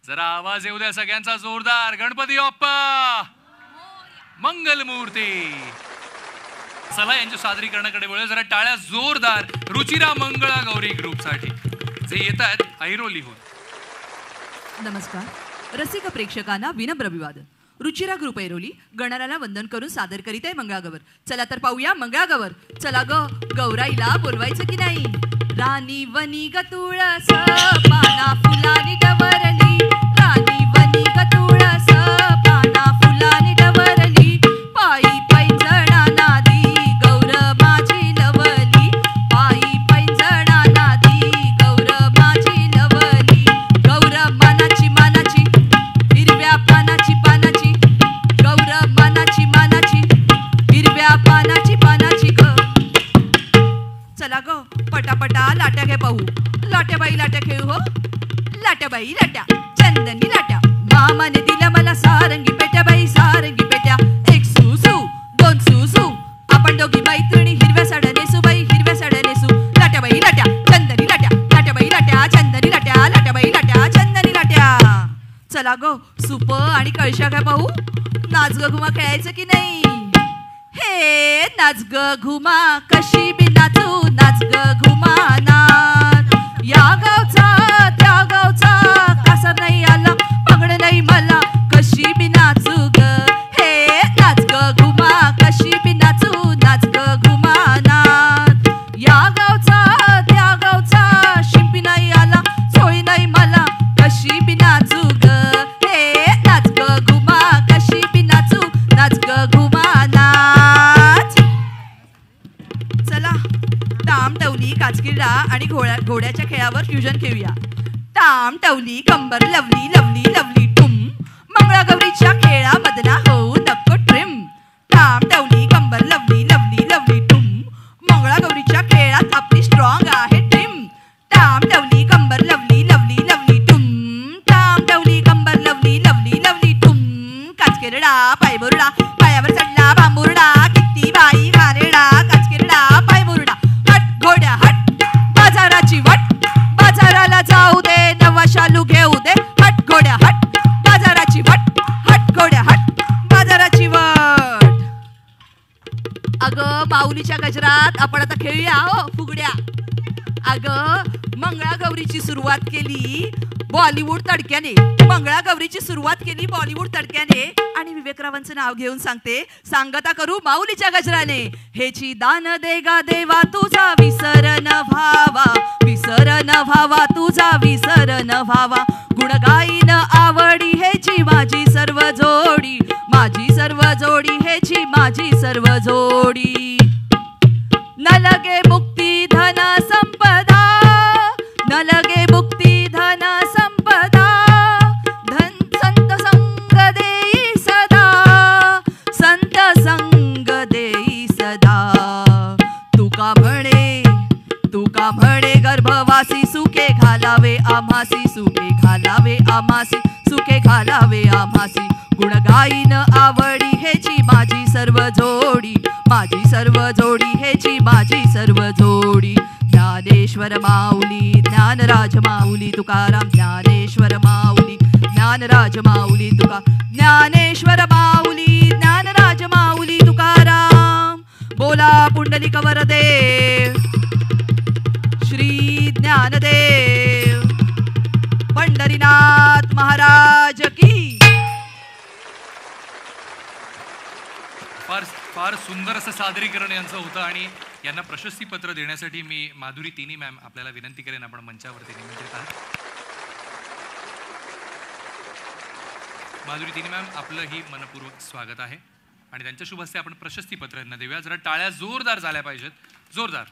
जरा आवाज येऊ द्या सगळ्यांचा जोरदार. गणपती बाप्पा मंगलमूर्ती. चला यांच्या सादरीकरणाकडे वळूया. जरा टाळ्या जोरदार रुचिरा मंगळा गौरी ग्रुपसाठी जे येत आहेत ऐरोलीहून. नमस्कार रसिक प्रेक्षकांना विनम्र अभिवादन. रुचिरा ग्रुप ऐरोली गणराला वंदन करून सादर करीत आहे मंगळागौर. चला तर पाहूया मंगळागौर. चला ग गौराईला बोलवायचं की नाही. राणी वनी ग तुळस पाना फुलानी डवरली. राणी वनी ग तुळस पाना फुलानी डवरली. पायी पैंजणा नादी गौर माझी लवली. पायी पैंजणा नादी गौर माझी लवली. गौर मानाची मानाची हिरव्या पानाची पानाची. गौर मानाची मानाची हिरव्या पानाची पानाची ग. चला ग पटापटा लाट्या घे पाहू. लाट्याबाई लाट्या खेळू हो. लाट्याबाई लाट्या चंदनी लाट्या. मामाने दिल्या मला सारंगी पेट्या बाई सारंगी पेट्या. एक सुसू दोन सुसू आपण दोघी मैत्रिणी हिरव्या साड्या नेसू बाई हिरव्या साड्या नेसू. लाट्याबाई लाट्या चंदनी लाट्या. लाट्याबाई लाट्या चंदनी लाट्या. लाट्याबाई लाट्या चंदनी लाट्या. चला ग सूप आणि कळशा काय पाहू. नाच ग घुमा खेळायचं की नाही. हे नाच ग घुमा कशी बी नाचू. नाच ग घुमा नाच. या गावचा त्या गावचा कासा नाही आला पगड नाही मला कशी बी नाचू ग. हे नाच ग घुमा कशी बी नाचू. नाच ग घुमा नाच. या गावचा त्या गावचा शिंपी नाही आला सोळी नाही मला कशी बी नाचू ग. हे नाच ग घुमा कशी बी नाचू. नाच ग घुमा नाच. चला ताम टवली काचकिरडा आणि घोड्याच्या खेळावर फ्युजन खेळूया. ताम टवली कंबर लवली लवली लवली टुम. मंगळागौरीच्या खेळा मदना होऊ नको ट्रिम. ताम टवली कंबर लवली लवली लवली टुम. मंगळागौरीच्या खेळात आपली स्ट्रॉंग आहे टीम. ताम टवली कंबर लवली लवली लवली टुम. ताम टवली कंबर लवली लवली लवली टुम. काचकिरडा पायबुरडा पायावर चढला बांबुरडा. किती बाई घारेडा काचकिरडा पायबुरडा. हट घोड्या हट बाजाराची वट. बाजाराला जाऊ दे नवा शालू घेऊ दे. हट घोड्या हट बाजाराची वट. हट घोड्या हट बाजाराची वट. अगं माऊलीच्या गजरात आपण आता खेळूया हो फुगड्या. अगं मंगळागौरीची सुरुवात केली बॉलिवूड तडक्याने. मंगळागौरीची सुरुवात केली बॉलिवूड तडक्याने आणि विवेकरावांचं नाव घेऊन सांगते सांगता करू माऊलीच्या गजराने. हेची दान देगा देवा तुझा विसर न व्हावा. विसर न व्हावा तुझा विसर न व्हावा. गुण गाईन आवडी हेची माझी सर्व जोडी. माझी सर्व जोडी हेची माझी सर्व जोडी. न लगे मुक्ती धन संपदा. न लगे मुक्ती धन संपदा. धन संत संग देई सदा. संत संग देई सदा. तुका म्हणे गर्भवासी सुखे घालावे आम्हासी. सुखे घालावे आम्हासी. सुखे घालावे आम्हासी. गुण गाईन आवडी हेची माझी सर्व जोडी. माझी सर्व जोडी हेची माझी सर्व जोडी. ज्ञानेश्वर माऊली ज्ञानराज माऊली तुकाराम. ज्ञानेश्वर माऊली ज्ञानराज माऊली तुका. ज्ञानेश्वर माऊली ज्ञानराज माऊली तुकाराम. बोला पुंडलिक वरदेव श्री ज्ञानदेव पंढरीनाथ महाराज की. फार सुंदर असं सादरीकरण यांचं होतं आणि यांना प्रशस्तीपत्र देण्यासाठी मी माधुरी तिनी मॅम आपल्याला विनंती करेन आपण मंचावरती निमंत्रित आहात. माधुरी तिनी मॅम आपलंही मनपूर्वक स्वागत आहे आणि त्यांच्या शुभ हस्ते आपण प्रशस्तीपत्र यांना देऊया. जरा टाळ्या जोरदार झाल्या पाहिजेत. जोरदार.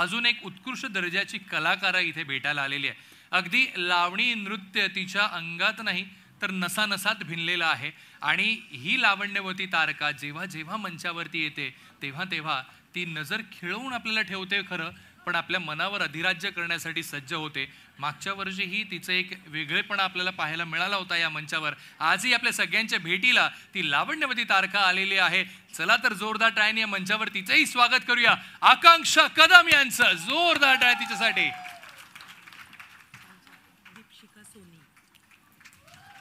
अजून एक उत्कृष्ट दर्जाची कलाकार इथे भेटायला आलेली आहे. अगदी लावणी नृत्य तिच्या अंगात नाही तर नसानसात भिनलेला आहे आणि ही लावण्यवती तारका जेव्हा जेव्हा मंचावरती येते तेव्हा तेव्हा ती नजर खिळवून आपल्याला ठेवते खरं. पण आपल्या मनावर अधिराज्य करण्यासाठी सज्ज होते. मागच्या वर्षीही तिचं एक वेगळेपणा आपल्याला पाहायला मिळाला होता या मंचावर. आजही आपल्या सगळ्यांच्या भेटीला ती लावण्यवती तारका आलेली आहे. चला तर जोरदार टाळ्याने या मंचावर तिचंही स्वागत करूया. आकांक्षा कदम यांचं जोरदार टाळ्या तिच्यासाठी.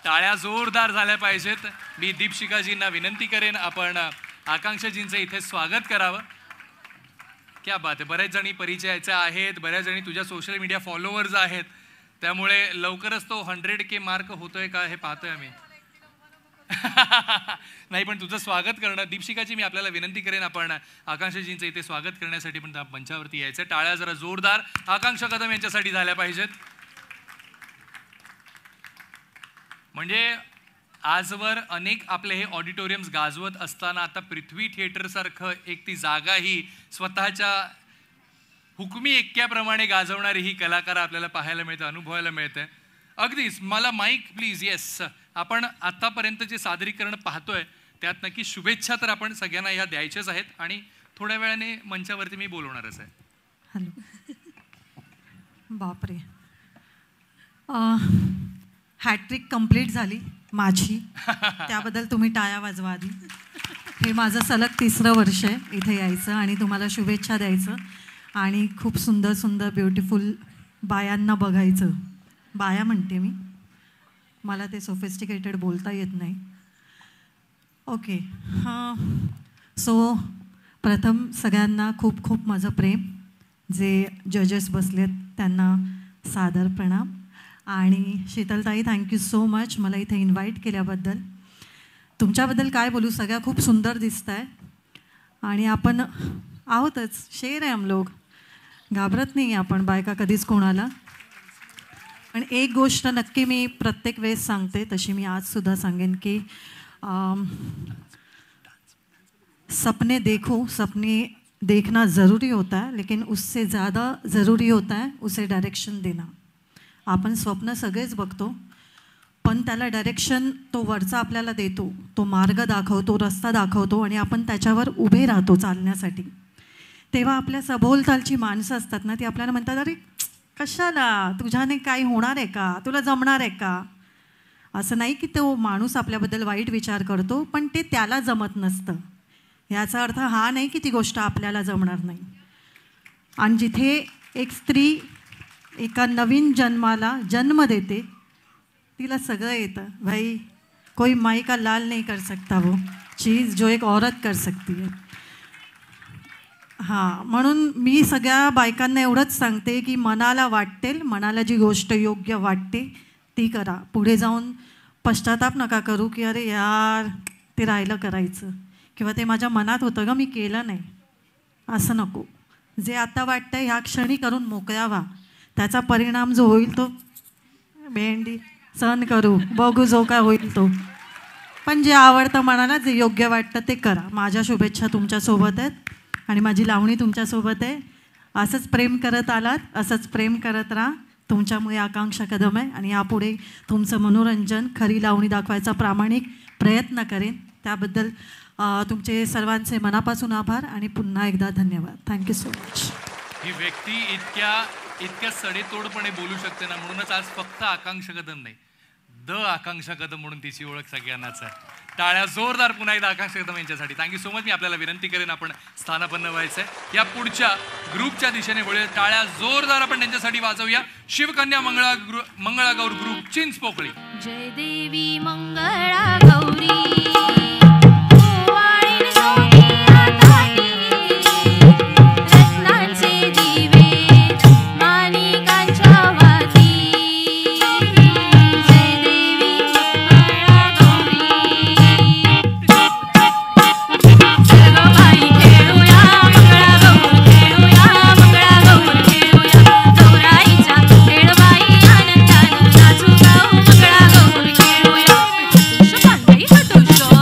टाळ्या जोरदार झाल्या पाहिजेत. मी दीपशिकाजींना विनंती करेन आपण आकांक्षाजींचं इथे स्वागत करावं. क्या बात आहे. बऱ्याच जणी परिचयाच्या आहेत, बऱ्याच जणी तुझ्या सोशल मीडिया फॉलोअर्स आहेत, त्यामुळे लवकरच तो 100K मार्क होतोय का हे पाहतोय आम्ही. नाही पण तुझं स्वागत करणं. दीपशिकाजी मी आपल्याला विनंती करेन आपण आकांक्षाजींचं इथे स्वागत करण्यासाठी पण मंचावरती यायचं. टाळ्या जरा जोरदार आकांक्षा कदम यांच्यासाठी झाल्या पाहिजेत. म्हणजे आजवर अनेक आपले हे ऑडिटोरियम्स गाजवत असताना आता पृथ्वी थिएटर सारखं एक ती जागा ही स्वतःच्या हुकमी एक्क्याप्रमाणे गाजवणारी ही कलाकार आपल्याला पाहायला मिळतं, अनुभवायला मिळतं. अगदीच. मला माईक प्लीज. येस, आपण आतापर्यंत जे सादरीकरण पाहतोय त्यात नक्की शुभेच्छा तर आपण सगळ्यांना ह्या द्यायच्याच आहेत आणि थोड्या वेळाने मंचावरती मी बोलवणारच आहे. हॅलो. बापरे. हॅट्रिक कंप्लीट झाली माझी, त्याबद्दल तुम्ही टाळ्या वाजवा आधी. हे माझं सलग 3रं वर्ष आहे इथे यायचं आणि तुम्हाला शुभेच्छा द्यायचं आणि खूप सुंदर सुंदर ब्युटिफुल बायांना बघायचं. बाया म्हणते मी, मला ते सोफिस्टिकेटेड बोलता येत नाही. ओके. हां. सो प्रथम सगळ्यांना खूप खूप माझं प्रेम. जे जजेस बसलेत त्यांना सादर प्रणाम. आणि शीतलताई, थँक्यू सो मच मला इथे इन्व्हाइट केल्याबद्दल. तुमच्याबद्दल काय बोलू, सगळ्या खूप सुंदर दिसत आहे आणि आपण आहोतच, शेर आहे हम लोग, घाबरत नाही आपण बायका कधीच कोणाला. पण एक गोष्ट नक्की मी प्रत्येक वेळेस सांगते, तशी मी आजसुद्धा सांगेन की सपने देखो, सपने देखना ज़रूरी होता है लेकिन उससे ज़्यादा ज़रूरी होता है उसे डायरेक्शन देना. आपण स्वप्न सगळेच बघतो पण त्याला डायरेक्शन तो वरचा आपल्याला देतो, तो मार्ग दाखवतो, रस्ता दाखवतो आणि आपण त्याच्यावर उभे राहतो चालण्यासाठी. तेव्हा आपल्या सभोवतालची माणसं असतात ना, ती आपल्याला म्हणतात, अरे कशाला, तुझ्याने काही होणार आहे का, तुला जमणार आहे का. असं नाही की तो माणूस आपल्याबद्दल वाईट विचार करतो, पण ते त्याला जमत नसतं. याचा अर्थ हा नाही की ती गोष्ट आपल्याला जमणार नाही. आणि जिथे एक स्त्री एका नवीन जन्माला जन्म देते, तिला सगळं येतं भाई. कोई माई का लाल नहीं कर सकता वो चीज़ जो एक औरत कर सकती है. हां, म्हणून मी सगळ्या बायकांना एवढंच सांगते की मनाला वाटेल, मनाला जी गोष्ट योग्य वाटते ती करा. पुढे जाऊन पश्चाताप नका करू की अरे यार ते राहिलं करायचं किंवा ते माझ्या मनात होतं ग मी केलं नाही, असं नको. जे आता वाटतं ह्या क्षणी करून मोकळा व्हा. त्याचा परिणाम जो होईल तो भेंडी सहन करू, बघू जो काय होईल तो. पण जे आवडतं मनाला, जे योग्य वाटतं ते करा. माझ्या शुभेच्छा तुमच्यासोबत आहेत आणि माझी लावणी तुमच्यासोबत आहे. असंच प्रेम करत आलात, असंच प्रेम करत राहा. तुमच्यामुळे आकांक्षा कदम आहे आणि यापुढे तुमचं मनोरंजन, खरी लावणी दाखवायचा प्रामाणिक प्रयत्न करेन. त्याबद्दल तुमचे सर्वांचे मनापासून आभार आणि पुन्हा एकदा धन्यवाद. Thank you so much. ही व्यक्ती इतक्या सडेतोडपणे बोलू शकते ना, म्हणूनच आज फक्त आकांक्षा कदम नाही, द आकांक्षा कदम म्हणून तिची ओळख सगळ्यांनाच आहे. टाळ्या जोरदार पुन्हा एकदा आकांक्षा कदम यांच्यासाठी. Thank you so much. मी आपल्याला विनंती करेन आपण स्थानापन्न व्हायचंय. या पुढच्या ग्रुपच्या दिशेने वळूया. टाळ्या जोरदार आपण त्यांच्यासाठी वाजवूया. शिवकन्या मंगळागौर ग्रुप चिंचपोकळी. जय देवी मंगळा गौरी Show.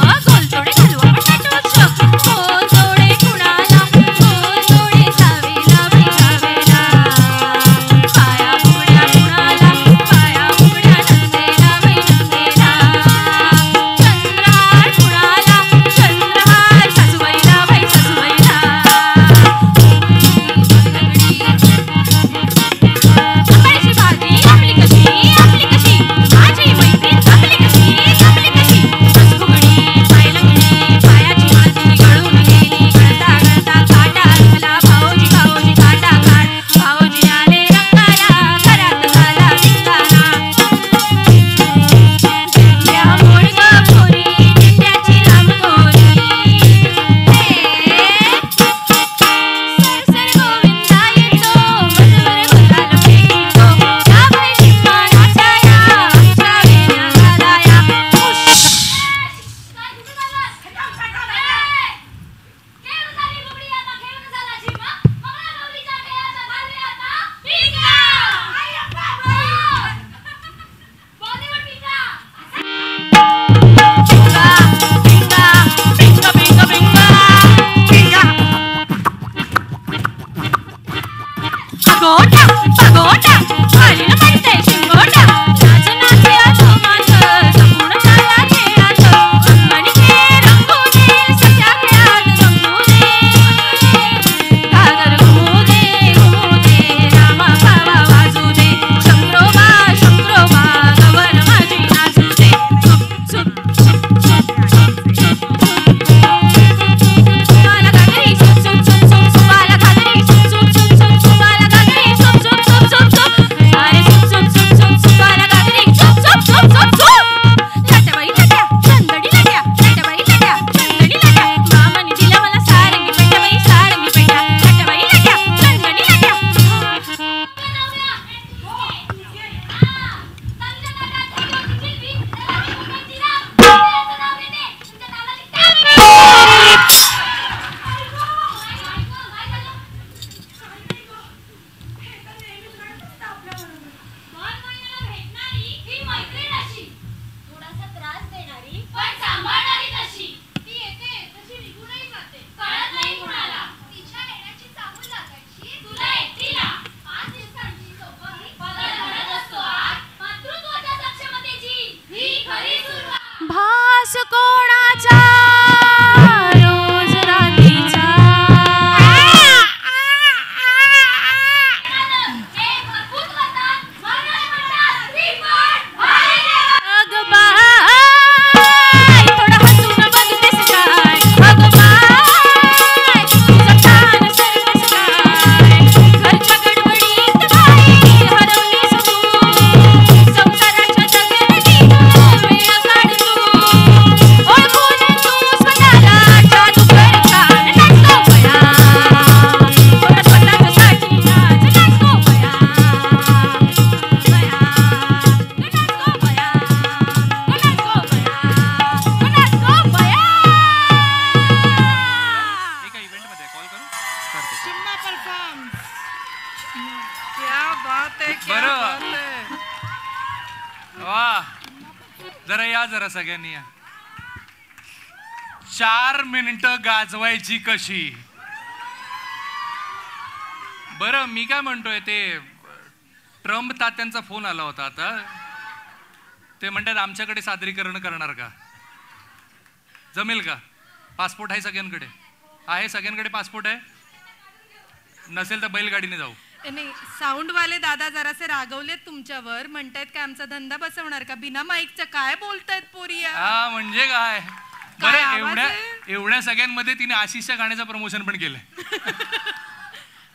गोटा पगोटा वालीला म्हणते शिंगोटा नाच नाच आजो माझं संपूर्ण साऱ्या खेळात अंगणी खेळ रंगू दे सच्या खेळात रंगू दे घागर घुमू दे रामा पावा वाजू दे शंकरोबा शंकरोबा गवर माझी नाचू दे सुप सुप सुप सुप सुप सुपाला घागरी सुप सुप सुप सुप सुपाला घागरी सुप सुप सुप सुप सुपाला घागरी सुप सुप सुप सुप सुप अरे सुप सुप सुप सुप सुपाला घागरी सुप सुप सुप सुप सुप लाटाबाई लाट्या चंदडी लाट्या लाटाबाई लाट्या चंदडी लाट्या मामाने दिला मला सारंगी पेटाबाई सारंगी पेटा लाटाबाई लाट्या चंदडी लाट्या थोडासा त्रास देणारी पण सांभाळणारी तशी ती येते तशी निघूनही जाते कळत नाही कुणाला तिच्या येण्याची चाहूल लागायची तुला एकटीला 5 दिवसांची सोबत बदल घडत असतो आज मातृत्वाच्या सक्षमतेची ही खरी सुरुवात भास कोणाचा रोज रात्रीचा अग बाय थोडं हसून बघतेस काय अग बाय तुझं कान सरकस काय घरच्या गडबडीत बाई हरवलीस तू संसाराच्या दगडीत वेळ काढ तू ओळखून तू स्वतःला जादू कर छान नाचतो बया थोडं स्वतःसाठी नाच नाचतो बया एका इव्हेंटमध्ये कॉल करू करतो. चिमणा परफॉर्म्स क्या बात है क्या बरं. बात है वा जरा या जरा सगळ्यांनी या 4 मिनिटं गाजवायची कशी बरं मी काय म्हणतोय ते ट्रम्प तात्यांचा फोन आला होता आता ते म्हणतात आमच्याकडे सादरीकरण करणार का जमेल का पासपोर्ट आहे सगळ्यांकडे आहे सगळ्यांकडे पासपोर्ट आहे नसेल तर बैलगाडीने जाऊ नाही साऊंडवाले दादा जरासे रागवलेत तुमच्यावर म्हणतायत का आमचा धंदा बसवणार का बिना माईकचं काय बोलतायत पोरिया हा म्हणजे काय काय बरं आवाज एवढ्या आहे? एवढ्या सगळ्यांमध्ये तिने आशिषच्या गाण्याचं प्रमोशन पण केलंय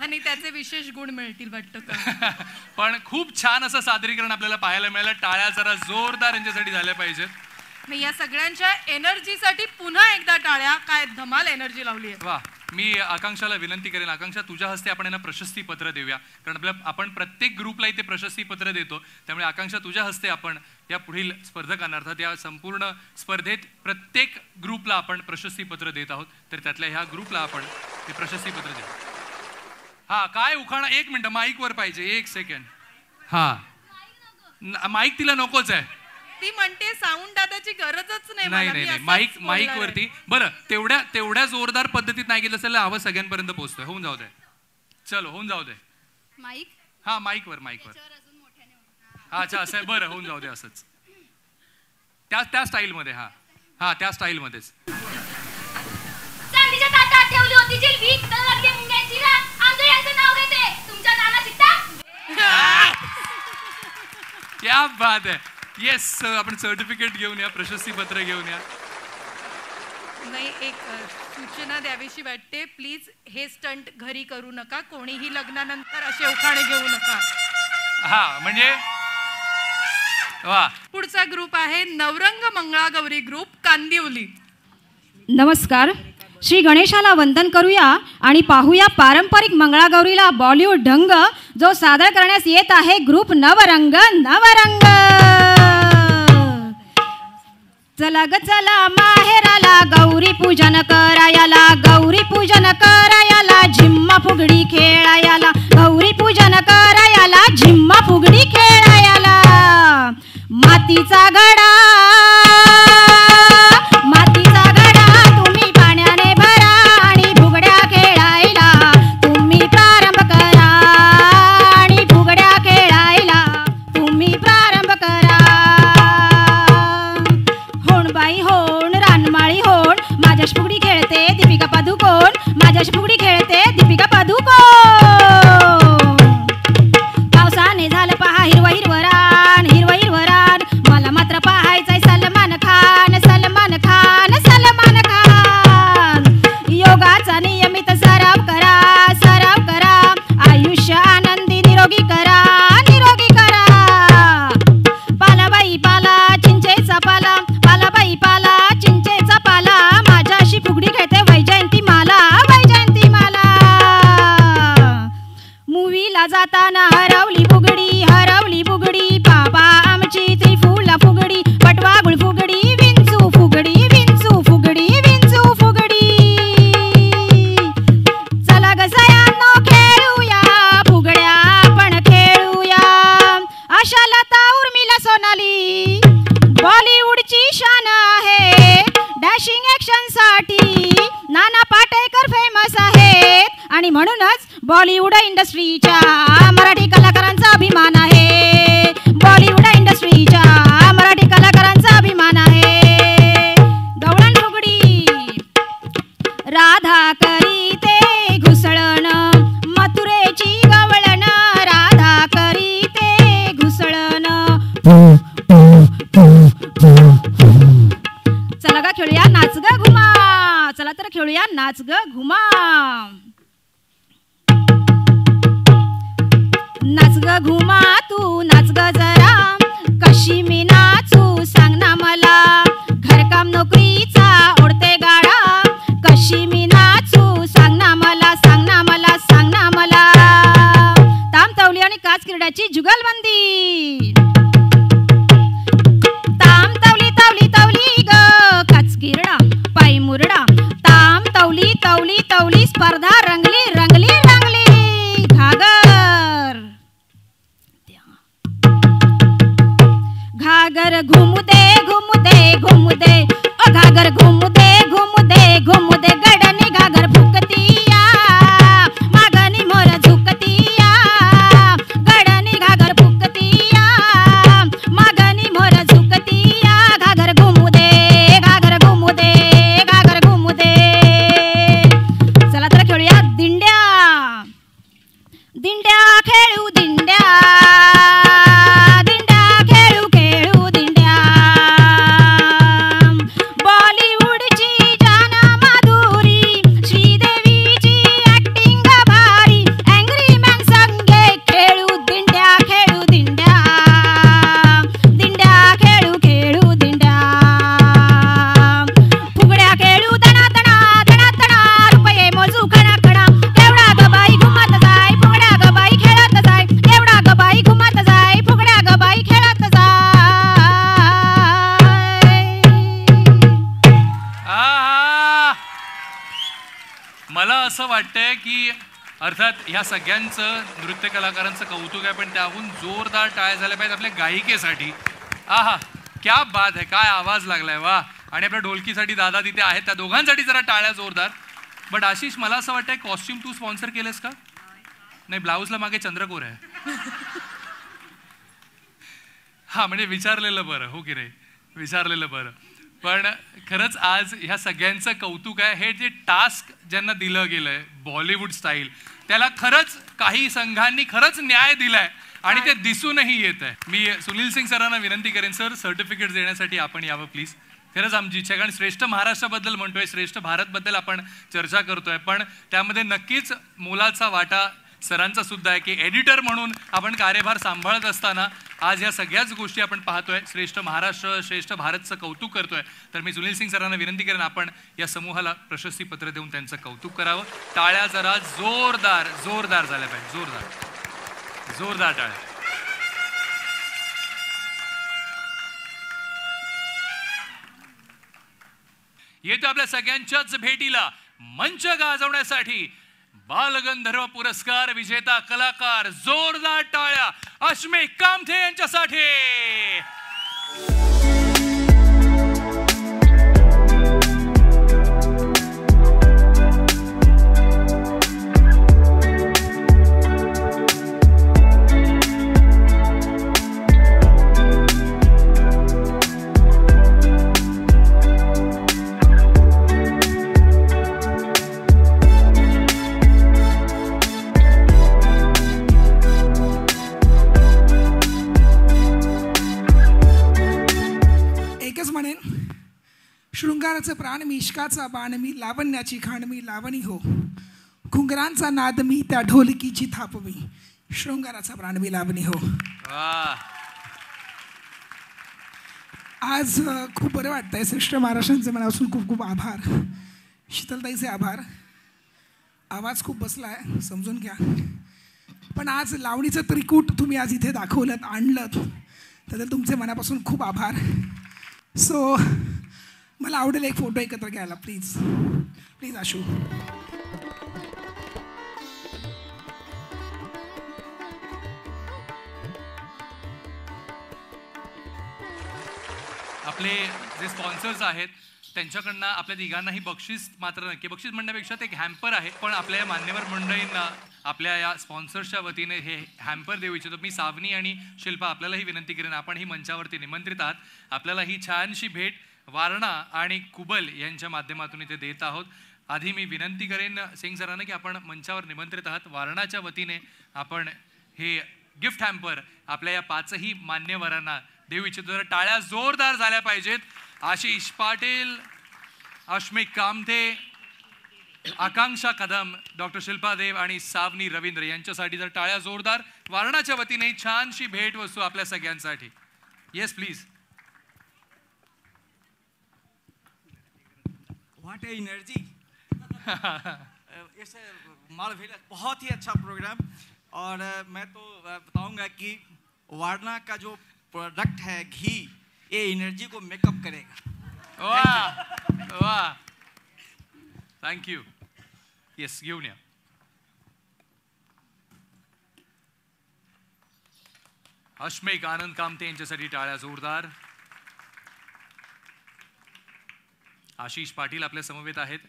आणि त्याचे विशेष गुण मिळतील वाटतं का पण खूप छान असं सादरीकरण आपल्याला पाहायला मिळालं टाळ्या जरा जोरदार यांच्यासाठी झाल्या पाहिजेत मी या सगळ्यांच्या एनर्जीसाठी पुन्हा एकदा टाळ्या काय धमाल एनर्जी लावली आहे वा मी आकांक्षाला विनंती करेन आकांक्षा तुझ्या हस्ते आपण यांना प्रशस्ती पत्र देऊया कारण आपण प्रत्येक ग्रुपला इथे प्रशस्ती पत्र देतो त्यामुळे आकांक्षा तुझ्या हस्ते आपण या पुढील स्पर्धकांना अर्थात या संपूर्ण स्पर्धेत प्रत्येक ग्रुपला आपण प्रशस्ती पत्र देत आहोत तर त्यातल्या ह्या ग्रुपला आपण हे प्रशस्ती पत्र देऊ हा काय उखाणा 1 मिनिट माईक वर पाहिजे 1 सेकंड हा माईक तिला नकोच आहे ती म्हणते साऊंड दादाची गरजच नाही नाही मला, नाही मी नाही असंच माईक बोलणार माईक आहे. वरती बरं तेवढ्या जोरदार पद्धतीत नाही गेलं असेल आवाज सगळ्यांपर्यंत पोहोचतोय होऊन जाऊ दे चलो होऊन जाऊ दे माईक हा माईक वर अच्छा असं आहे बरं होऊन जाऊ दे असंच त्या स्टाईल मध्ये हा हा त्या स्टाईल मध्येच चांदीच्या ताटात ठेवली होती जिलबी तर लागली मुंग्यांची राख आमचं यांचं नाव घेते तुमच्या नाना शिकता क्या बात आहे येस आपण सर्टिफिकेट घेऊन या प्रशस्ती पत्र घेऊन या नाही एक सूचना द्यावीशी वाटते प्लीज हे स्टंट घरी करू नका कोणीही लग्नानंतर असे उखाणे घेऊ नका हा म्हणजे वा पुढचा ग्रुप आहे नवरंग मंगळागौरी ग्रुप कांदिवली नमस्कार श्री गणेशाला वंदन करूया आणि पाहूया पारंपरिक मंगळागौरीला बॉलिवूड ढंग जो सादर करण्यास येत आहे ग्रुप नवरंग नवरंग चला ग चला माहेराला गौरी पूजन करायला गौरी पूजन करायला झिम्मा फुगडी खेळायला गौरी पूजन करायला झिम्मा फुगडी खेळायला मातीचा घडा तुम्ही पाण्याने भरा आणि फुगड्या खेळायला तुम्ही प्रारंभ करा जाता जाताना हरवली बुगडी बाबा आमची त्रिफुला फुगडी पटवागुळ फुगडी विंचू फुगडी चला ग सयानो खेळूया फुगड्या आपण खेळूया आशा लता उर्मिला सोनाली बॉलिवूडची शान आहे डॅशिंग ऍक्शन साठी नाना पाटेकर फेमस आहेत आणि म्हणूनच बॉलिवूड इंडस्ट्रीच्या मराठी कलाकारांचा अभिमान आहे बॉलिवूड इंडस्ट्रीच्या मराठी कलाकारांचा अभिमान आहे गवळण फुगडी राधा करीते घुसळण मथुरेची गवळण राधा करीते घुसळण चला ग खेळूया नाच ग घुमा चला तर खेळूया नाच ग घुमा नाच ग घुमा तू नाच ग जरा कशी मी नाचू सांग ना मला घरकाम नोकरीचा ओढते गाडा कशी मी नाचू सांग ना मला ताम तवली आणि काच किरड्याची जुगलबंदी ताम तवली तवली तवली ग काच किरडा पाय मुरडा ताम तवली तवली तवली स्पर्धा रंगली घागर घुमू दे ओ घागर घुमू दे गडनी घागर फुकतिया मागणी मोर झुकतिया गडनी घागर फुकतिया मागणी मोर झुकतिया घागर घुमू दे चला तर खेळूया दिंड्या खेळू दिंड्या असं वाटतंय की अर्थात ह्या सगळ्यांचं नृत्य कलाकारांचं कौतुक आहे पण त्याहून जोरदार टाळ्या झाल्या पाहिजेत आपल्या गायिकेसाठी आहा क्या बात आहे काय आवाज लागलाय वा आणि आपल्या ढोलकीसाठी दादा तिथे आहेत त्या दोघांसाठी जरा टाळ्या जोरदार बट आशिष मला असं वाटतंय कॉस्ट्युम तू स्पॉन्सर केलंस का नाही ब्लाऊजला मागे चंद्रकोर आहे हा म्हणजे विचारलेलं बरं हो की रे विचारलेलं बरं पण खरंच आज ह्या सगळ्यांचं कौतुक आहे हे जे टास्क ज्यांना दिलं गेलंय बॉलिवूड स्टाईल त्याला खरंच काही संघांनी खरंच न्याय दिलाय आणि ते दिसूनही येत आहे मी सुनील सिंग सरांना विनंती करेन सर सर्टिफिकेट देण्यासाठी आपण यावं प्लीज खरंच आमची इच्छा कारण श्रेष्ठ महाराष्ट्राबद्दल म्हणतोय श्रेष्ठ भारतबद्दल आपण चर्चा करतोय पण त्यामध्ये नक्कीच मोलाचा वाटा सरांचा सुद्धा आहे की एडिटर म्हणून आपण कार्यभार सांभाळत असताना आज ह्या सगळ्याच गोष्टी आपण पाहतोय श्रेष्ठ महाराष्ट्र श्रेष्ठ भारतचं कौतुक करतोय तर मी सुनील सिंग सरांना विनंती करेन आपण या समूहाला प्रशस्तीपत्र देऊन त्यांचं कौतुक करावं टाळ्या जरा जोरदार जोरदार झाल्या पाहिजे जोरदार जोरदार टाळ्या येतो आपल्या सगळ्यांच्याच भेटीला मंच गाजवण्यासाठी बालगंधर्व पुरस्कार विजेता कलाकार जोरदार टाळ्या अश्मी कामथे यांच्यासाठी शृंगाराचं प्राण मी इश्काचा बाण मी लावण्याची खाण मी लावणी हो घुंगरांचा नाद मी त्या ढोलकीची थाप मी शृंगाराचा प्राण मी लावणी हो आज खूप बरं वाटतंय श्रेष्ठ महाराष्ट्रांचे मनापासून खूप खूप आभार शीतलताईचे आभार आवाज खूप बसला आहे समजून घ्या पण आज लावणीचं त्रिकूट तुम्ही आज इथे दाखवलं आणलं त्याबद्दल तुमचे मनापासून खूप आभार. सो मला आवडेल एक फोटो एकत्र घ्यायला प्लीज प्लीज आशू. आपले जे स्पॉन्सर्स आहेत त्यांच्याकडनं आपल्या तिघांनाही बक्षीस मात्र नक्की, बक्षीस म्हणण्यापेक्षा ते एक हॅम्पर आहे, पण आपल्या या मान्यवर मंडळींना आपल्या या स्पॉन्सर्सच्या वतीने हे हॅम्पर देऊ इच्छितो. मी सावनी आणि शिल्पा आपल्यालाही विनंती करेन, आपण ही मंचावरती निमंत्रित आहात, आपल्याला ही छानशी भेट वारणा आणि कुबल यांच्या माध्यमातून इथे देत आहोत. आधी मी विनंती करेन सिंग सरांना की आपण मंचावर निमंत्रित आहात, वारणाच्या वतीने आपण हे गिफ्ट हॅम्पर आपल्या या 5ही मान्यवरांना देऊ इच्छितो. टाळ्या जोरदार झाल्या पाहिजेत. आशिष पाटील, अश्मिक कामथे, आकांक्षा कदम, डॉक्टर शिल्पा देव आणि सावनी रवींद्र यांच्यासाठी जर टाळ्या जोरदार. वारणाच्या वतीने छानशी भेट वस्तू आपल्या सगळ्यांसाठी. Yes please. What A energy. ऐसे मालवेला बहुत ही अच्छा प्रोग्राम. और मैं तो बताऊंगा कि वारणा का जो प्रोडक्ट है घी, ये एनर्जी को मेकअप करेगा. वाह वाह, थँक्यू. येस, घेऊन या. अश्मिक आनंद कामते यांच्यासाठी टाळ्या जोरदार. आशिष पाटील आपल्या समवेत आहेत.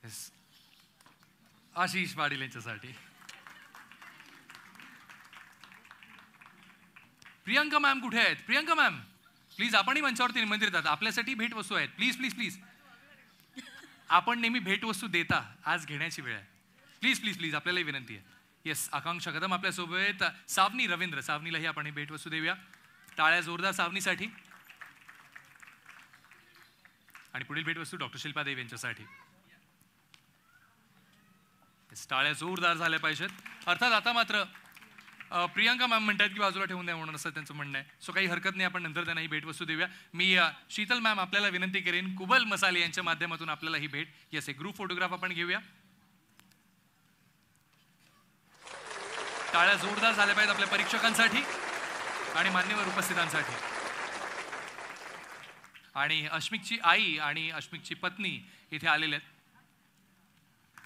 येस, आशिष पाटील यांच्यासाठी. प्रियंका मॅम कुठे आहेत? प्रियंका मॅम प्लीज, आपणही मंचावरती निमंत्रित आहात, आपल्यासाठी भेटवस्तू आहेत. Please please please. आपण नेहमी भेटवस्तू देता, आज घेण्याची वेळ आहे. प्लीज प्लीज प्लीज, आपल्यालाही विनंती आहे. येस, आकांक्षा कदम आपल्यासोबत. सावनी रवींद्र, सावनीलाही आपण ही भेटवस्तू देऊया. टाळ्या जोरदार सावनीसाठी. आणि पुढील भेटवस्तू डॉक्टर शिल्पा देव यांच्यासाठी. टाळ्या जोरदार झाल्या पाहिजेत. अर्थात आता मात्र प्रियंका मॅम म्हणतात की बाजूला ठेवून द्या म्हणून, असं त्यांचं म्हणणं आहे. सो काही हरकत नाही, आपण नंतर त्यांना ही भेटवस्तू देऊया. मी शीतल मॅम आपल्याला विनंती करेन कुबल मसाले यांच्या माध्यमातून आपल्याला ही भेट. येस, एक ग्रुप फोटोग्राफ आपण घेऊया. टाळ्या जोरदार झाल्या पाहिजेत आपल्या परीक्षकांसाठी आणि मान्यवर उपस्थितांसाठी. आणि अश्मिकची आई आणि अश्मिकची पत्नी इथे आलेले आहेत,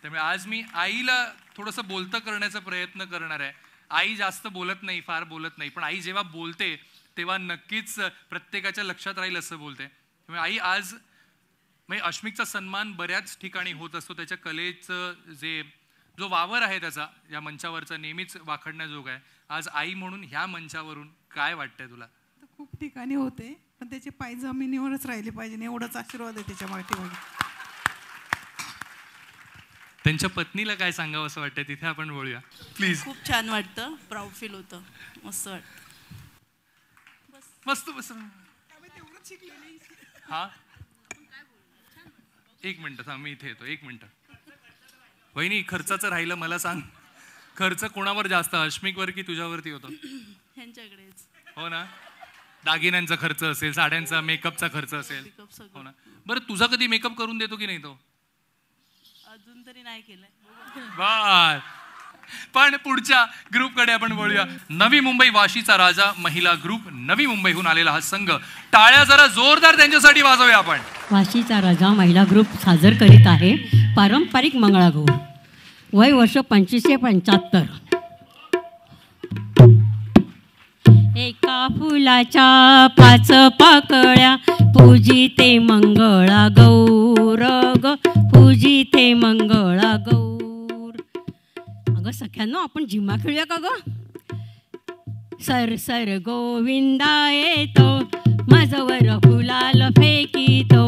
त्यामुळे आज मी आईला थोडंसं बोलतं करण्याचा प्रयत्न करणार आहे. आई जास्त बोलत नाही, फार बोलत नाही, पण आई जेव्हा बोलते तेव्हा नक्कीच प्रत्येकाच्या लक्षात राहील असं बोलते. त्यामुळे आई आज म्हणजे अश्मिकचा सन्मान बऱ्याच ठिकाणी होत असतो. त्याच्या कलेचं जो वावर आहे त्याचा या मंचावरचा नेहमीच वाखडण्याजोग आहे. आज आई म्हणून ह्या मंचावरून काय वाटतंय तुला? खूप ठिकाणी होते, पण त्याचे पाय जमिनीवरच राहिले पाहिजे, एवढाच आशीर्वाद आहे त्याच्या पाठीमागे. त्यांच्या पत्नीला काय सांगावं असं वाटतं तिथे आपण बोलूया प्लीज. खूप छान वाटतं, प्राऊड फील होतं, मस्त वाटतं. मस्त मस्त. हा, एक मिनिट थांब, मी इथे येतो, एक मिनिट. वहिनी, खर्चाचं राहिलं मला सांग, खर्च कोणावर जास्त, अश्मिकवर की तुझ्यावरती होतो? ह्यांच्याकडेच. हो ना, दागिन्यांचा खर्च असेल, साड्यांचा, मेकअपचा खर्च असेल, हो ना. बरं, तुझा कधी मेकअप करून देतो की नाही तो? अजून तरी नाही केलंय. बर, पण पुढच्या ग्रुपकडे आपण बोलूया. नवी मुंबई वाशीचा राजा महिला ग्रुप, नवी मुंबईहून आलेला हा संघ. टाळ्या जरा जोरदार त्यांच्यासाठी वाजवूया आपण. वाशीचा राजा महिला ग्रुप सादर करीत आहे पारंपरिक मंगळागौर. वय वर्ष 2575. एका फुलाच्या 5 पाकळ्या, पूजिते मंगळा गौर ग, पूजिते मंगळा गौर. अगं सख्यांनो, आपण झिम्मा खेळूया का ग? सर सर गोविंदा येतो, माझवर फुलाल फेकितो,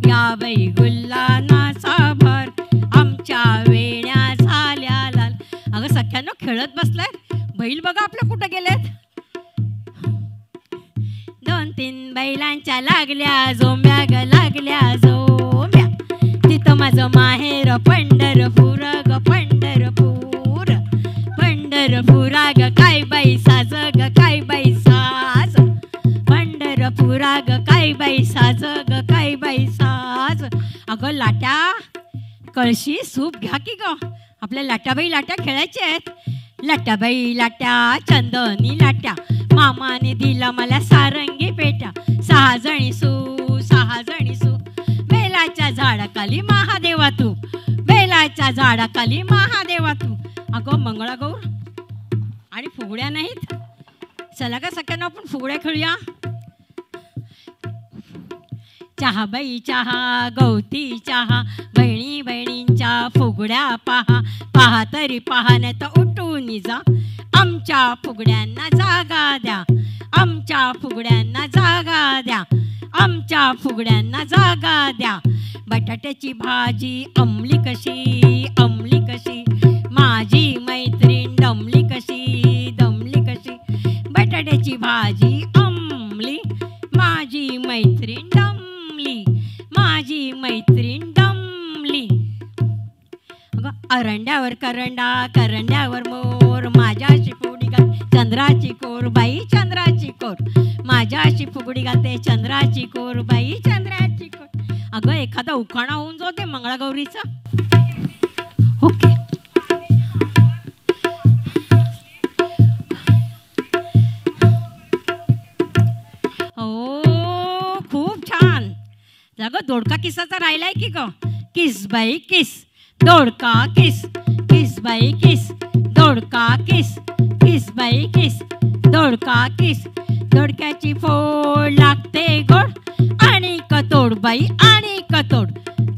या बाई गुल्लानाचा भर, आमच्या वेण्या झाल्या लाल. अगं सख्यांनो, खेळत बसलाय, बैल बघा आपल्या कुठं गेलेत. 2-3 बैलांच्या लागल्या जोम्या ग, लागल्या जोम्या. तिथं माझं माहेर पंढरपूर ग, पंढरपूर. पंढरपुरा ग काय बाई साज ग, काय बाई साज. पंढरपुरा ग काय बाई साज ग, काय बाई साज. अगं लाट्या, कळशी सूप घ्या की ग. आपल्या लाट्याबाई लाट्या खेळायच्या आहेत. लाट्याबाई लाट्या चंदनी लाट्या, मामाने दिला मला सारंगी पेट्या. 6 जणी सू 6 जणी सू, बेलाच्या झाडाखाली महादेवा तू, बेलाच्या झाडाखाली महादेवा तू. अगं मंगळागौर आणि फुगड्या नाहीत. चला का सगळ्यांना आपण फुगड्या खेळूया. चहा बाई चहा गवती चहा, बहिणी बहिणींच्या फुगड्या पहा. पहा तरी पहा नाही तर उठून जा, आमच्या फुगड्यांना जागा द्या, आमच्या फुगड्यांना जागा द्या, आमच्या फुगड्यांना जागा द्या. बटाट्याची भाजी अंमली कशी अंमली कशी, माझी मैत्रीण दमली कशी दमली कशी. बटाट्याची भाजी अंमली, माझी मैत्रीण दमली, माझी मैत्रीण दमली. अरंड्यावर करंडा करंड्यावर मोर, माझ्याशी फुगडी घालते चंद्राची कोर, बाई चंद्राची कोर, माझ्याशी फुगडी घालते चंद्राची कोर, बाई चंद्राची कोर. अगं एखादा उखाणा होऊन जाऊ दे मंगळागौरीचा. ओके ओ खूप छान. अगं दोडका किसाचा राहिलाय की ग. किस बाई किस दोडका किस, किस बाई किस दोडका किस, किस बाई किस दोडका किस. दोडक्याची फोड लागते गोड, आणि कतोड बाई आणि कतोड,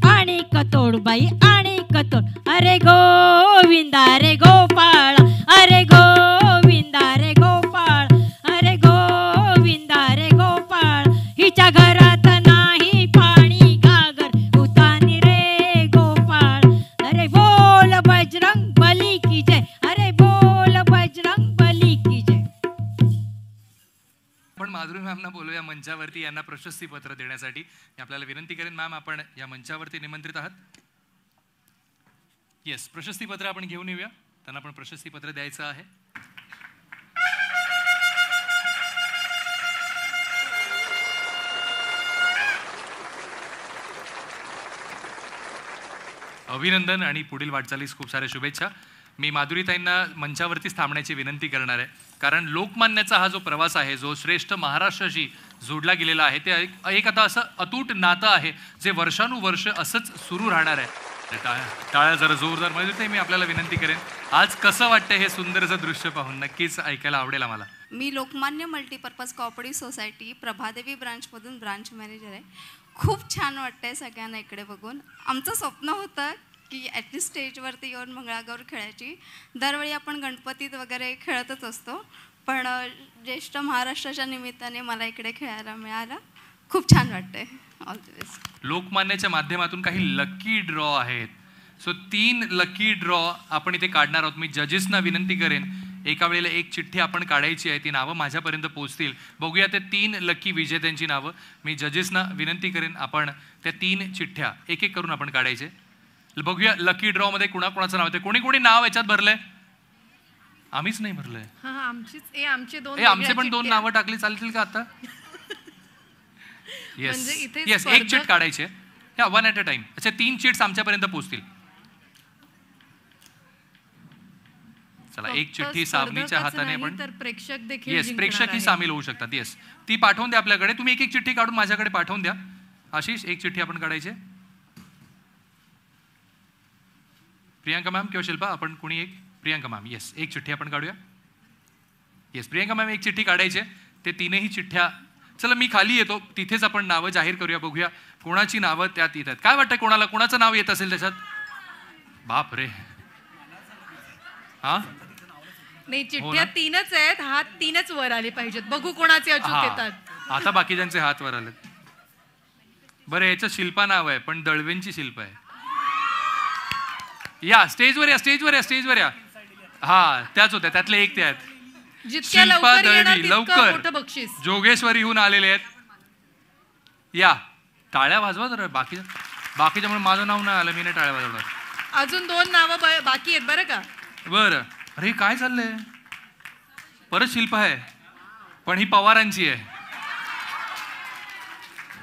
आणि कतोड बाई आणि कतोड. अरे गोविंदा रे गोपाळ, अरे गोविंदा रे गोपाळ, अरे गोविंदा रे गोपाळ. हिच्या घरात नाही पाणी घागर उतानी रे गोपाळ. अरे बोल बजरंग बली की जय, अरे बोल बजरंग बली की जय. आपण माधुरी मॅमना बोलूया मंचावरती यांना प्रशस्ती पत्र देण्यासाठी. मी आपल्याला विनंती करेन मॅम, आपण या मंचावरती निमंत्रित आहात. येस, प्रशस्ती पत्र आपण घेऊन येऊया. त्यांना आपण प्रशस्ती पत्र द्यायचं आहे. अभिनंदन आणि पुढील वाटचालीस खूप साऱ्या शुभेच्छा. मी माधुरीताईंना मंचावरतीच थांबण्याची विनंती करणार आहे, कारण लोकमान्याचा हा जो प्रवास आहे, जो श्रेष्ठ महाराष्ट्राशी जोडला गेलेला आहे, ते एक आता असं अतूट नातं आहे जे वर्षानुवर्ष असंच सुरू राहणार आहे. टाळ्या जरा जोरदार माधुरीताई मी आपल्याला विनंती करेन. आज कसं वाटतं हे सुंदरचं दृश्य पाहून? नक्कीच ऐकायला आवडेल आम्हाला. मी Lokmanya multipurpose cooperative society Prabhadevi ब्रांचमधून ब्रांच मॅनेजर आहे. खूप छान वाटतंय सगळ्यांना इकडे बघून. आमचं स्वप्न होतं की ॲटलिस्ट स्टेजवरती येऊन मंगळागौर खेळायची. दरवेळी आपण गणपतीत वगैरे खेळतच असतो, पण ज्येष्ठ महाराष्ट्राच्या निमित्ताने मला इकडे खेळायला मिळालं. खूप छान वाटतंय. All the best. लोकमान्याच्या माध्यमातून काही लकी ड्रॉ आहेत. सो 3 लकी ड्रॉ आपण इथे काढणार आहोत. मी जजेसना विनंती करेन, एका वेळेला एक चिठ्ठी आपण काढायची आहे. ती नावं माझ्यापर्यंत पोहोचतील. बघूया ते 3 लकी विजेत्यांची नावं. मी जजेसना विनंती करेन, आपण त्या 3 चिठ्ठ्या एक एक करून आपण काढायचे. बघूया लकी ड्रॉ मध्ये कुणाकुणाचं नाव येते. कोणी कोणी नाव याच्यात भरलंय? आम्हीच नाही भरलंय. आमचे पण 2 नावं टाकली चालतील का आता? येस येस, एक चिट काढायची आहे. या 1 ॲट अ टाइम. अच्छा, 3 चिट्स आमच्यापर्यंत पोहोचतील. चला, एक चिठ्ठी सावनीच्या हाताने आपण, प्रेक्षक देखील, येस प्रेक्षकही सामील होऊ शकतात. येस, ती पाठवून द्या आपल्याकडे. तुम्ही एक एक चिठ्ठी काढून माझ्याकडे पाठवून द्या. आशिष, एक चिठ्ठी आपण काढायची. प्रियांका मॅम किंवा शिल्पा, आपण कोणी एक? प्रियांका मॅम, येस, एक चिठ्ठी आपण काढूया. येस, प्रियांका मॅम एक चिठ्ठी काढायची. ते 3ही चिठ्ठ्या. चला, मी खाली येतो, तिथेच आपण नावं जाहीर करूया. बघूया कोणाची नावं त्यात येत आहेत. काय वाटतं कोणाला, कोणाचं नाव येत असेल त्याच्यात? बाप रे. हा नाही, चिठ्ठ्या 3च आहेत. हात 3च वर आले पाहिजेत. बघू कोणाचे अचूक येतात. आता बाकीच्यांचे हात वर आलेत. बरं, याचं शिल्पा नाव आहे, पण दळवेंची शिल्पा आहे. या स्टेजवर या, स्टेजवर या, स्टेजवर या. हा, त्याच होत्या, त्यातले एक ते आहेत. शिल्पा दळवी, लवकर. जोगेश्वरीहून आलेले आहेत. या, टाळ्या वाजवा जरा. बाकीच्यामुळे माझं नाव नाही आलं, मी नाही टाळ्या वाजवणार. अजून 2 नावं बाकी आहेत बरं का. बरं. अरे काय चाललंय? परत शिल्पा आहे, पण ही पवारांची आहे.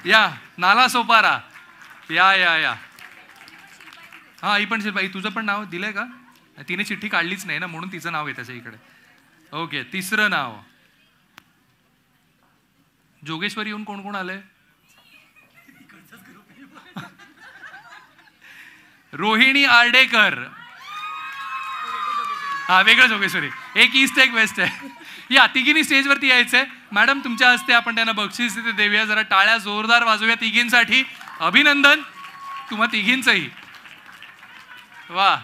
या, नाला सोपारा. या या या. हा, ही पण शिल्पा. तुझं पण नाव दिलंय का? तिने चिठ्ठी काढलीच नाही ना, म्हणून तिचं नाव आहे त्याच्या इकडे. ओके, तिसरं नाव जोगेश्वरी येऊन कोण कोण आलंय? रोहिणी आर्डेकर. हा, वेगळं जोगेश्वरी. एक ईस्ट एक वेस्ट आहे. या तिघींनी स्टेजवरती यायचंय. मॅडम, तुमच्या हस्ते आपण त्यांना बक्षीस तिथे देऊया. जरा टाळ्या जोरदार वाजवूया तिघींसाठी. अभिनंदन तुम्हा तिघींचंही. वा,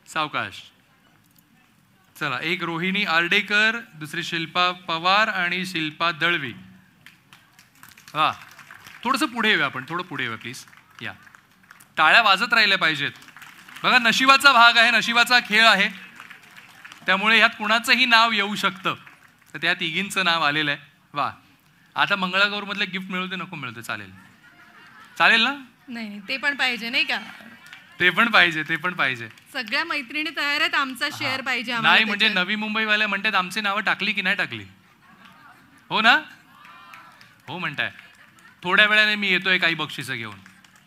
सावकाश. चला, एक रोहिणी आर्डेकर, दुसरी शिल्पा पवार आणि शिल्पा दळवी. वा, थोडंसं पुढे येऊया आपण, थोडं पुढे येऊया प्लीज. या, टाळ्या वाजत राहिल्या पाहिजेत. बघा, नशिबाचा भाग आहे, नशिबाचा खेळ आहे, त्यामुळे ह्यात कुणाचंही नाव येऊ शकतं. तर त्या तिघींचं नाव आलेलं आहे. वा, आता मंगळागौरमधले गिफ्ट मिळवते नको मिळवते? चालेल, चालेल ना? नाही, ते पण पाहिजे नाही का? ते पण पाहिजे, ते पण पाहिजे. सगळ्या मैत्रिणी तयार आहेत, आमचा शेअर पाहिजे. नाही म्हणजे नवी मुंबईवाल्या म्हणतात आमची नावं टाकली की नाही टाकली? हो ना? हो म्हणताय. थोड्या वेळाने मी येतोय काही बक्षिसं घेऊन.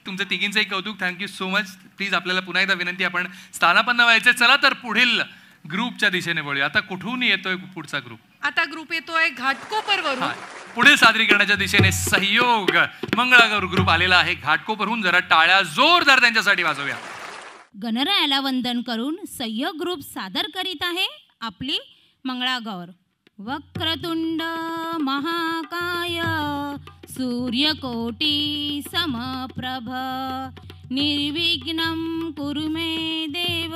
तुमचं तिघींचंही कौतुक, थँक्यू सो मच. प्लीज आपल्याला पुन्हा एकदा विनंती, आपण स्थानापन्न व्हायचे. चला तर पुढील ग्रुपच्या दिशेने वळूया. आता कुठून येतोय पुढचा ग्रुप? आता ग्रुप येतोय घाटकोपरवरून. पुढील सादरीकरणाच्या दिशेने सहयोग मंगळागौर ग्रुप आलेला आहे घाटकोपरहून. जरा टाळ्या जोरदार त्यांच्यासाठी वाजवूया. गणरायाला वंदन करून सहयोग ग्रुप सादर करीत आहे आपली मंगळागौर. वक्रतुंड महाकाय सूर्यकोटी समप्रभ निर्विघ्नं कुरु मे देव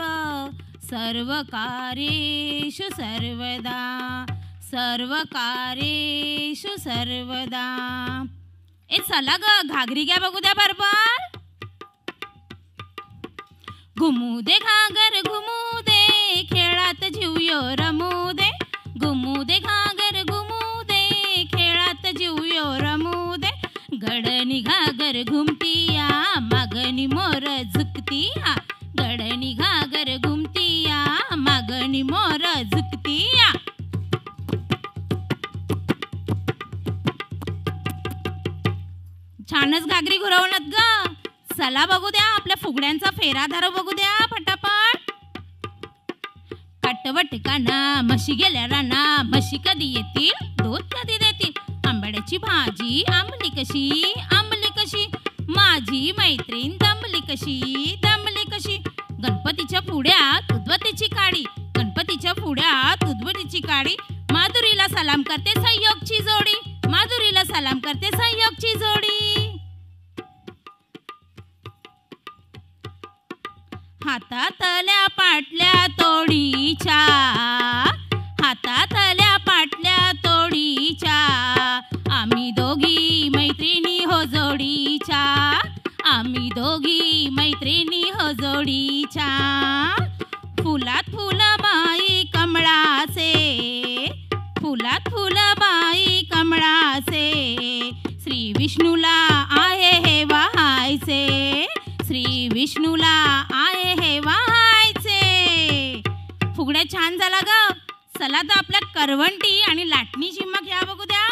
सर्वकार्येषु सर्वदा सर्वकार्येषु सर्वदा. ए चला ग, घागरी घ्या बघू द्या बरोबर. घुमू दे घागर घुमू दे, खेळात जीवयो रमू दे. घुमू दे घागर घुमू दे, खेळात जीवयो रमू दे. गडनी घागर घुमतीया, मागणी मोर झुकतीया. गडनी घागर घुमतीया, मागणी मोर झुकतीया. छानच घागरी घुरवणार ग. चला बघू द्या, आपल्या फुगड्यांचा फेरा धारा बघू द्या पटापट. काटवट काना म्हशी गेल्या राना, म्हशी कधी येतील दूध कधी देतील. आंबाड्याची भाजी आंबली कशी, आंबली कशी. माझी मैत्रीण दमली कशी, दमली कशी. गणपतीच्या पुढ्यात उद्वतीची काडी, गणपतीच्या पुढ्यात उद्वतीची काडी. माधुरीला सलाम करते सहयोगची जोडी, माधुरीला सलाम करते सहयोगची जोडी. हातातल्या पाटल्या तोडीच्या, हातातल्या पाटल्या तोडीच्या. आम्ही दोघी मैत्रिणी हो जोडीच्या, आम्ही दोघी मैत्रिणी हो जोडीच्या. फुलात फुलबाई कमळाचे, फुलात फुलबाई कमळाचे. श्री विष्णूला आहे हे वाहायचे, श्री विष्णूला आहे हे वाहायचे. फुगड्या छान झाला ग. चला तर आपल्या करवंटी आणि लाटणी झिम्मा घ्या बघू द्या.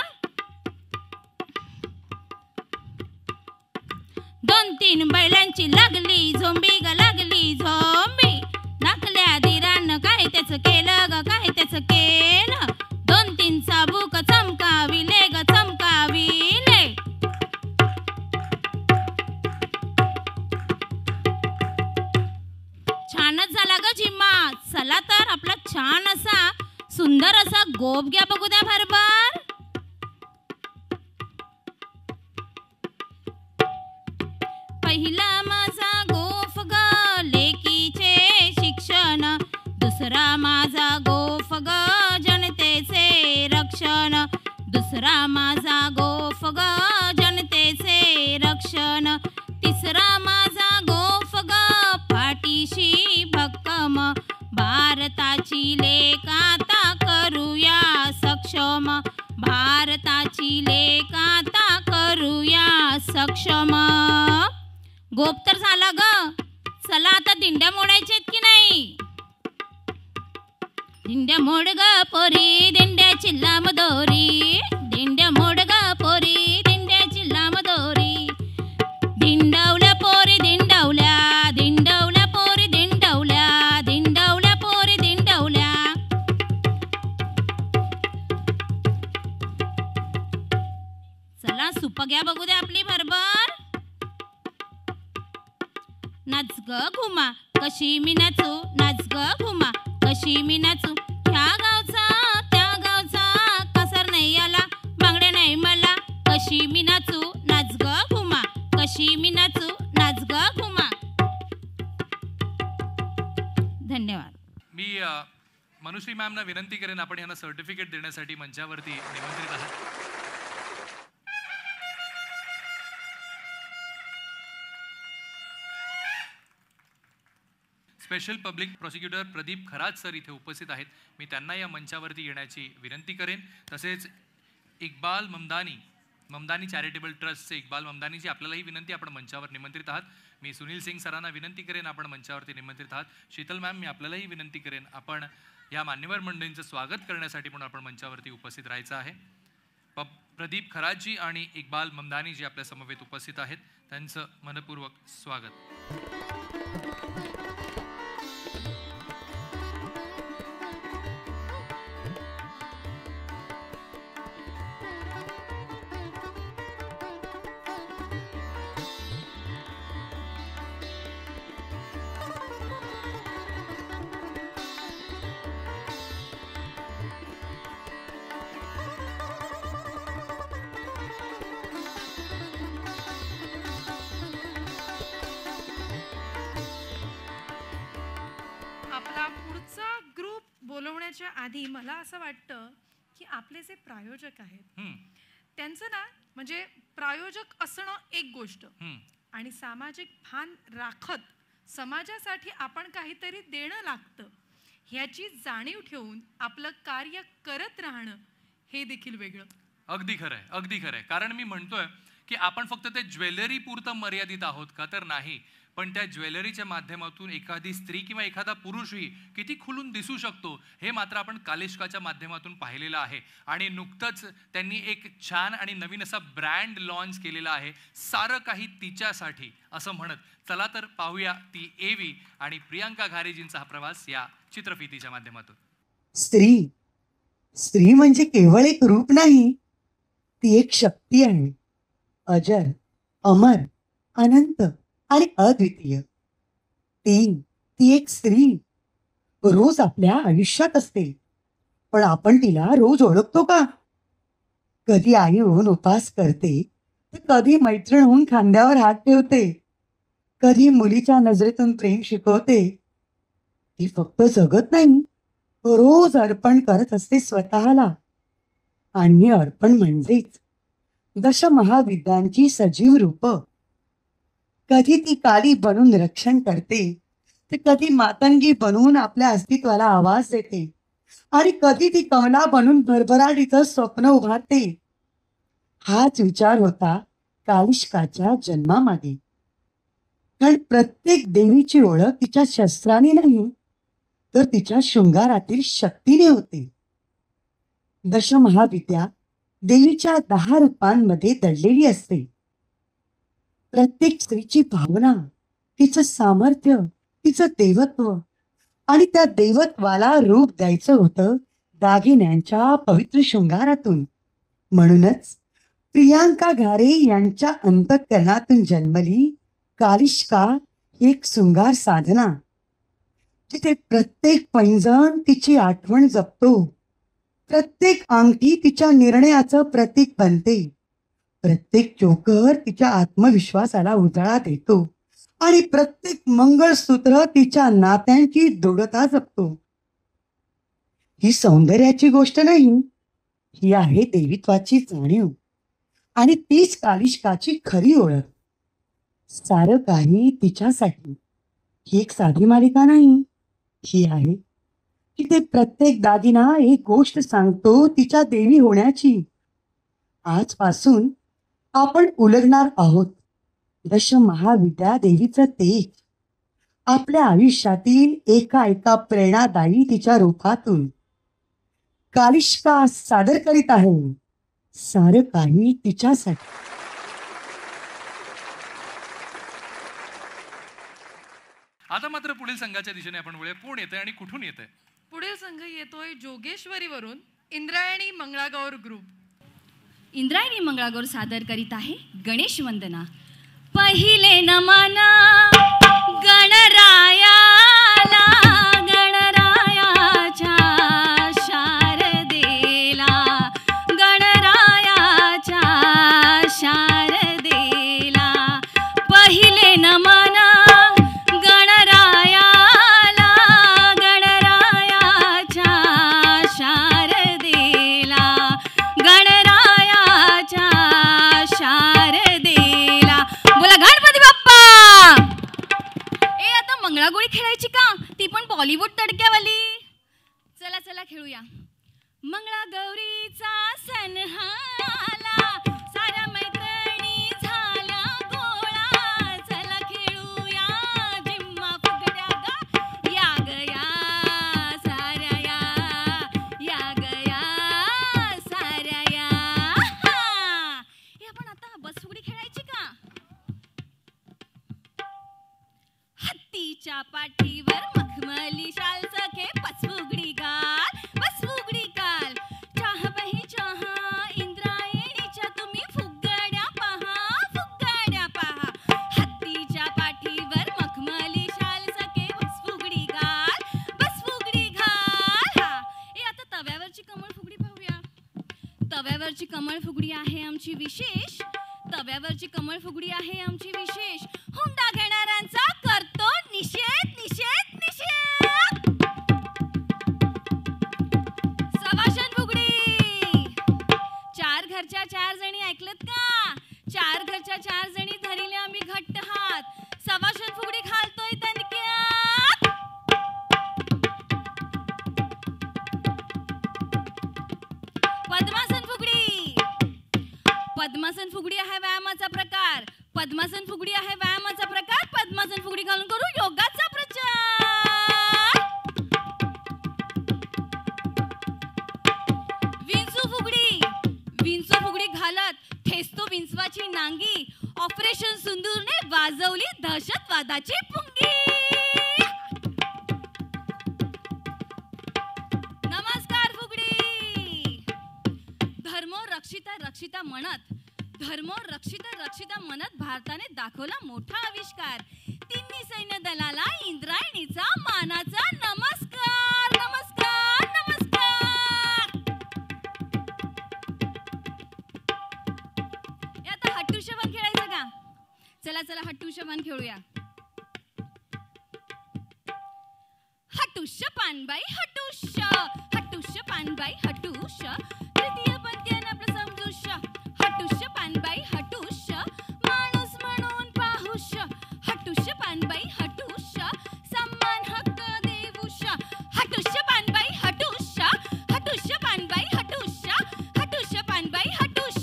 2-3 बैलांची लागली झोंबी ग, लागली झोंबी. दाखल्या दिरानं काय त्याच केलं ग, काय त्याच केलं. 2-3 चाबूक चमकाविले ग, चमकाविले. छानच झाला ग झिम्मा. चला तर आपला छान असा सुंदर असा गोप घ्या बघू द्या भरभर. पहिला माझा गोफ ग लेकीचे शिक्षण, दुसरा माझा गोफ ग जनतेचे रक्षण. दुसरा माझा गोफ ग जनतेचे रक्षण. तिसरा माझा गोफ ग पाठीशी भक्कम. भारताची लेक आता करूया सक्षम, भारताची लेक आता करूया सक्षम. गोप तर झाला ग. चला आता दिंड्या मोडायच्यात की नाही. दिंड्या मोड ग पोरी, दिंड्याची लांब दोरी. दिंड्या मोड ग पोरी, दिंड्याची लांब दोरी. दिंडवल्या पोरी दिंडवल्या, दिंडवल्या पोरी बघ्या बघू दे आपली भरभर. नाच ग घुमा कशी मी नाचू, नाच ग घुमा कशी मी नाचू. ह्या गावचा त्या गावचा कसर नाही आला, बांगड्या नाही मला. कशी मी नाचू, नाच ग घुमा कशी मी नाचू, नाच ग घुमा. धन्यवाद. मी मनुश्री मॅमना विनंती करेन, आपण यांना सर्टिफिकेट देण्यासाठी मंचावरती निमंत्रित आहात. Special public prosecutor Pradeep Kharat sir इथे उपस्थित आहेत. मी त्यांना या मंचावरती येण्याची विनंती करेन. तसेच इक्बाल ममदानी चॅरिटेबल ट्रस्टचे इक्बाल ममदानीची आपल्यालाही विनंती, आपण मंचावर निमंत्रित आहात. मी सुनील सिंग सरांना विनंती करेन, आपण मंचावरती निमंत्रित आहात. शीतल मॅम, मी आपल्यालाही विनंती करेन, आपण या मान्यवर मंडळींचं स्वागत करण्यासाठी म्हणून आपण मंचावरती उपस्थित राहायचं आहे. प्रदीप खरातजी आणि इक्बाल ममदानीजी आपल्या समवेत उपस्थित आहेत. त्यांचं मनपूर्वक स्वागत. बोलवण्याच्या आधी मला असं वाटतं की आपले जे प्रायोजक आहेत त्यांचं ना, म्हणजे प्रायोजक असणं एक गोष्ट आणि सामाजिक भान राखत समाजासाठी आपण काहीतरी देणं लागतं ह्याची जाणीव ठेवून आपलं कार्य करत राहणं हे देखील वेगळं. अगदी खरंय, अगदी खरंय. कारण मी म्हणतोय की आपण फक्त ते ज्वेलरी पुरतं मर्यादित आहोत का, तर नाही. पण त्या ज्वेलरीच्या माध्यमातून एखादी स्त्री किंवा एखादा पुरुषही किती खुलून दिसू शकतो हे मात्र आपण कालिष्काच्या माध्यमातून पाहिलेलं आहे. आणि नुकतंच त्यांनी एक छान आणि नवीन असा ब्रँड लॉन्च केलेला आहे, सारं काही तिच्यासाठी असं म्हणत. चला तर पाहूया ती एवी आणि प्रियांका घारेजींचा हा प्रवास या चित्रफितीच्या माध्यमातून. स्त्री म्हणजे केवळ एक रूप नाही, ती एक शक्ती आहे. अजर, अमर, अनंत आणि अद्वितीय. ती एक स्त्री रोज आपल्या आयुष्यात असते, पण आपण तिला रोज ओळखतो का? कधी आई होऊन उपास करते, तर कधी मैत्रीण होऊन खांद्यावर हात ठेवते, कधी मुलीच्या नजरेतून प्रेम शिकवते. ती फक्त जगत नाही, रोज अर्पण करत असते स्वतःला. आणि हे अर्पण म्हणजेच दशमहाविद्यांची सजीव रूप. कधी ती काली बनून रक्षण करते, तर कधी मातंगी बनून आपल्या अस्तित्वाला आवाज देते, आणि कधी ती कमला बनून भरभराटीचं स्वप्न उभारते. हाच विचार होता कालिष्काच्या जन्मामागे. कारण प्रत्येक देवीची ओळख तिच्या शस्त्राने नाही, तर तिच्या शृंगारातील शक्तीने होते. दशमहाविद्या देवीच्या 10 रूपांमध्ये दडलेली असते. प्रत्येक स्त्रीची भावना, तिचं सामर्थ्य, तिचं देवत्व, आणि त्या देवत्वाला रूप द्यायचं होतं दागिन्यांच्या पवित्र शृंगारातून. म्हणूनच प्रियांका घारे यांच्या अंतःकरणातून जन्मली कालिष्का एक शृंगार साधना, जिथे प्रत्येक पैंजण तिची आठवण जपतो, प्रत्येक अंगठी तिच्या निर्णयाचं प्रतीक बनते, प्रत्येक चोकर तिच्या आत्मविश्वासाला उजाळा देतो, आणि प्रत्येक मंगळसूत्र तिच्या नात्यांची दृढता जपतो. ही सौंदर्याची गोष्ट नाही, ही आहे देवीत्वाची जाणीव, आणि तीच कालिष्काची खरी ओळख. सारं काही तिच्यासाठी. ही एक साधी मालिका नाही, ही आहे की ते प्रत्येक दागिना एक गोष्ट सांगतो तिच्या देवी होण्याची. आजपासून आपण उलगणार आहोत दशमहाविद्या देवीचं तेज आपल्या आयुष्यातील एका प्रेरणादायी तिच्या रूपातून. कालिष्का सादर करीत आहे सारं काही तिच्यासाठी. आता मात्र पुढील संघाच्या दिशेने आपण वळूया. कोण येतंय आणि कुठून येतंय? पुढील संघ येतोय जोगेश्वरीवरून इंद्रायणी मंगळागौर ग्रुप. इंद्रायणी मंगळागौर सादर करीत आहे गणेश वंदना. पहिले नमन गणरायाला, गणरायाच्या शारदेला, गणरायाच्या शारदेला. पहिले नमन गणरायाला, गणरायाच्या शारदेला, गणरायाच्या शारदेला. बोला गणपती बाप्पा. आता मंगळागौरी खेळायची का, ती पण बॉलिवूड तडक्यावाली. चला चला खेळूया. मंगळागौरीचा सण आला, साऱ्या मैत्रिणी झाल्या गोळा. चला खेळूया जिम्मा फुगड्या गा, या गया साऱ्या या, या गया साऱ्या या. हे आपण आता बस फुगडी खेळायची का. हत्तीच्या पाठीवर मखमली शाल सखे, पसफुगडी घाल, पसफुगडी घाल. चहा बही चहा, इंद्रायणीच्या तुम्ही फुगड्या पहा, फुगड्या पहा. हत्तीच्या पाठीवर मखमली शाल सखे, बसफुगडी घाल, बसफुगडी घाल. आता तव्यावरची कमळ फुगडी पाहूया. तव्यावरची कमळ फुगडी आहे आमची विशेष. तव्यावरची कमळ फुगडी आहे आमची विशेष. हुंडा घेणाऱ्यांचा करतो निषेध, निषेध, निषेध. सवाशन फुगडी. चार घरच्या चार जणी ऐकलत का. चार घरच्या चार जणी धरिले आम्ही घट्ट हात. सवाशन फुगडी घालतोय तणक्यात. पद्मासन फुगडी. पद्मासन फुगडी आहे व्यायामाचा प्रकार. पद्मासन फुगडी आहे व्यायामाचा प्रकार. पद्मासन फुगडी घालून करू योगाचा प्रचार. विंचू फुगडी. विंचू फुगडी घालत ठेचतो विंचवाची नांगी. ऑपरेशन सिंदूरने वाजवली दहशतवादाची पुंगी. नमस्कार फुगडी. धर्मो रक्षिता रक्षिता म्हणत, धर्मो रक्षिता रक्षिता म्हणत भारताने दाखवला मोठा आविष्कार. तिन्ही सैन्य दलाला इंद्रायणीचा मानाचा नमस्कार, नमस्कार, नमस्कार. आता हट्टुशवन खेळायचं का. चला चला हट्टुशवन खेळूया. हट्टुश पानबाई हट्टुश, हट्टुश पानबाई हट्टुश. तृतीय पंक्तीने आपलं समजूश. हट्टुश पानबाई हट्टुश, माणूस म्हणून पाहुश. हट्टुश पानबाई हट्टुश, सन्मान हक्क देऊश. हट्टुश पानबाई हट्टुश, हट्टुश पानबाई हट्टुश, हट्टुश पानबाई हट्टुश.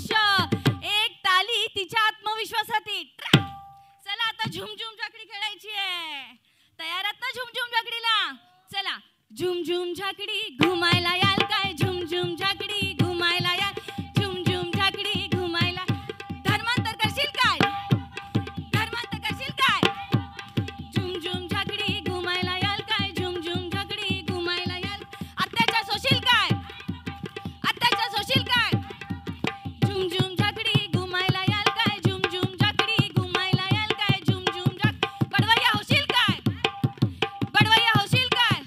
एक ताली तिच्या आत्मविश्वासाठी. चला आता झुमझुम झाकडी खेळायची आहे. तयार आहात ना झुमझुम झाकडीला. चला झुमझुम झाकडी घुमायला याल काय. झुमझुम झाकडी घुमायला याल. झुमझुम झाकडी घुमायला. धर्मांतर करशील काय. धर्मांतर करशील काय. झुमझुम झाकडी घुमायला याल काय. झुमझुम झाकडी घुमायला याल. अत्याचार सोशील काय. अत्याचार सोशील काय. झुमझुम झाकडी घुमायला याल काय. झुमझुम झाकडी घुमायला याल काय. झुमझुम झाक. बडवैया होशील काय. बडवैया होशील काय.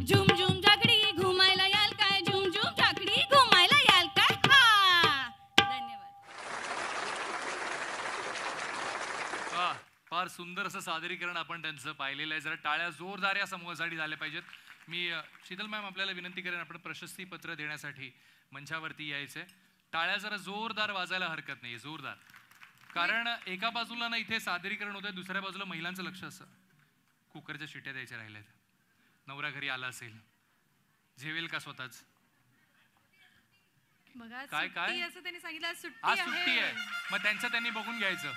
झुमझुम झाकडी घुमायला याल काय. झुमझुम झाकडी घुमायला याल काय. हा धन्यवाद. वाह, फार सुंदर असं सादरीकरण आपण त्यांचं पाहिलेलं आहे. जरा टाळ्या जोरदार या समूहासाठी झाल्या पाहिजेत. मी शीतल मॅम आपल्याला विनंती करेन आपण प्रशस्ती पत्र देण्यासाठी मंचावरती यायचंय. टाळ्या जरा जोरदार वाजायला हरकत नाही, जोरदार. कारण एका बाजूला ना इथे सादरीकरण होतंय, दुसऱ्या बाजूला महिलांचं लक्ष असं कुकरच्या शिट्ट्या द्यायच्या राहिल्यात. नवरा घरी आला असेल, जेवेल का स्वतःच. काय काय असं त्यांनी सांगितलं. आज सुट्टी आहे, मग त्यांचं त्यांनी बघून घ्यायचं.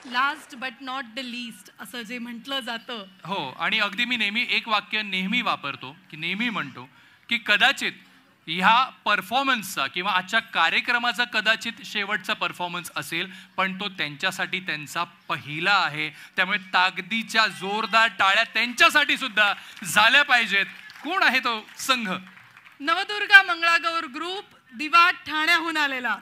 Last but not the least असं जे म्हटलं जातं. हो, आणि अगदी मी नेहमी एक वाक्य नेहमी वापरतो, की नेहमी म्हणतो की कदाचित ह्या परफॉर्मन्सचा किंवा आजच्या कार्यक्रमाचा कदाचित शेवटचा परफॉर्मन्स असेल, पण तो त्यांच्यासाठी त्यांचा पहिला आहे. त्यामुळे ताकदीच्या जोरदार टाळ्या त्यांच्यासाठी सुद्धा झाल्या पाहिजेत. कोण आहे तो संघ? नवदुर्गा मंगळागौर ग्रुप दिवा ठाण्याहून आलेला.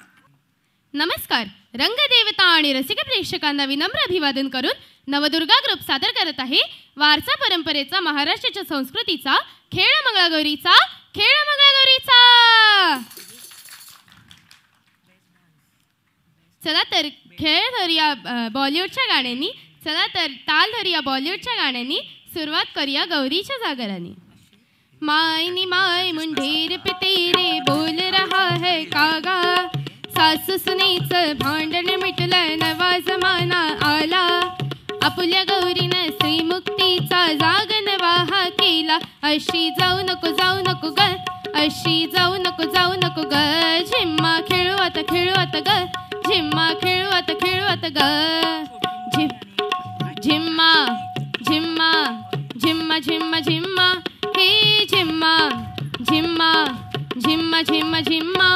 नमस्कार. रंगदेवता आणि रसिक प्रेक्षकांना विनम्र अभिवादन करून नवदुर्गा ग्रुप सादर करत आहे वारसा परंपरेचा, महाराष्ट्राच्या संस्कृतीचा, खेळ मंगळागौरीचा. चला तर खेळ धरूया बॉलिवूडच्या गाण्यांनी, चला तर ताल धरूया बॉलिवूडच्या गाण्यांनी. सुरुवात करूया गौरीच्या जागराने. माय नी माय मुंडेर पे तेरे बोल रहा है कागा, सासू सुनेचं भांडण मिटलं, नवा जमाना आला. आपुल्या गौरीनं श्रीमुक्तीचा जाग नवा हा केला. अशी जाऊ नको ग, अशी जाऊ नको ग. झिम्मा खेळू आता ग, झिम्मा खेळू आता ग. झिम्मा झिम्मा झिम्मा झिम्मा झिम्मा हे झिम्मा झिम्मा झिम्मा झिम्मा झिम्मा.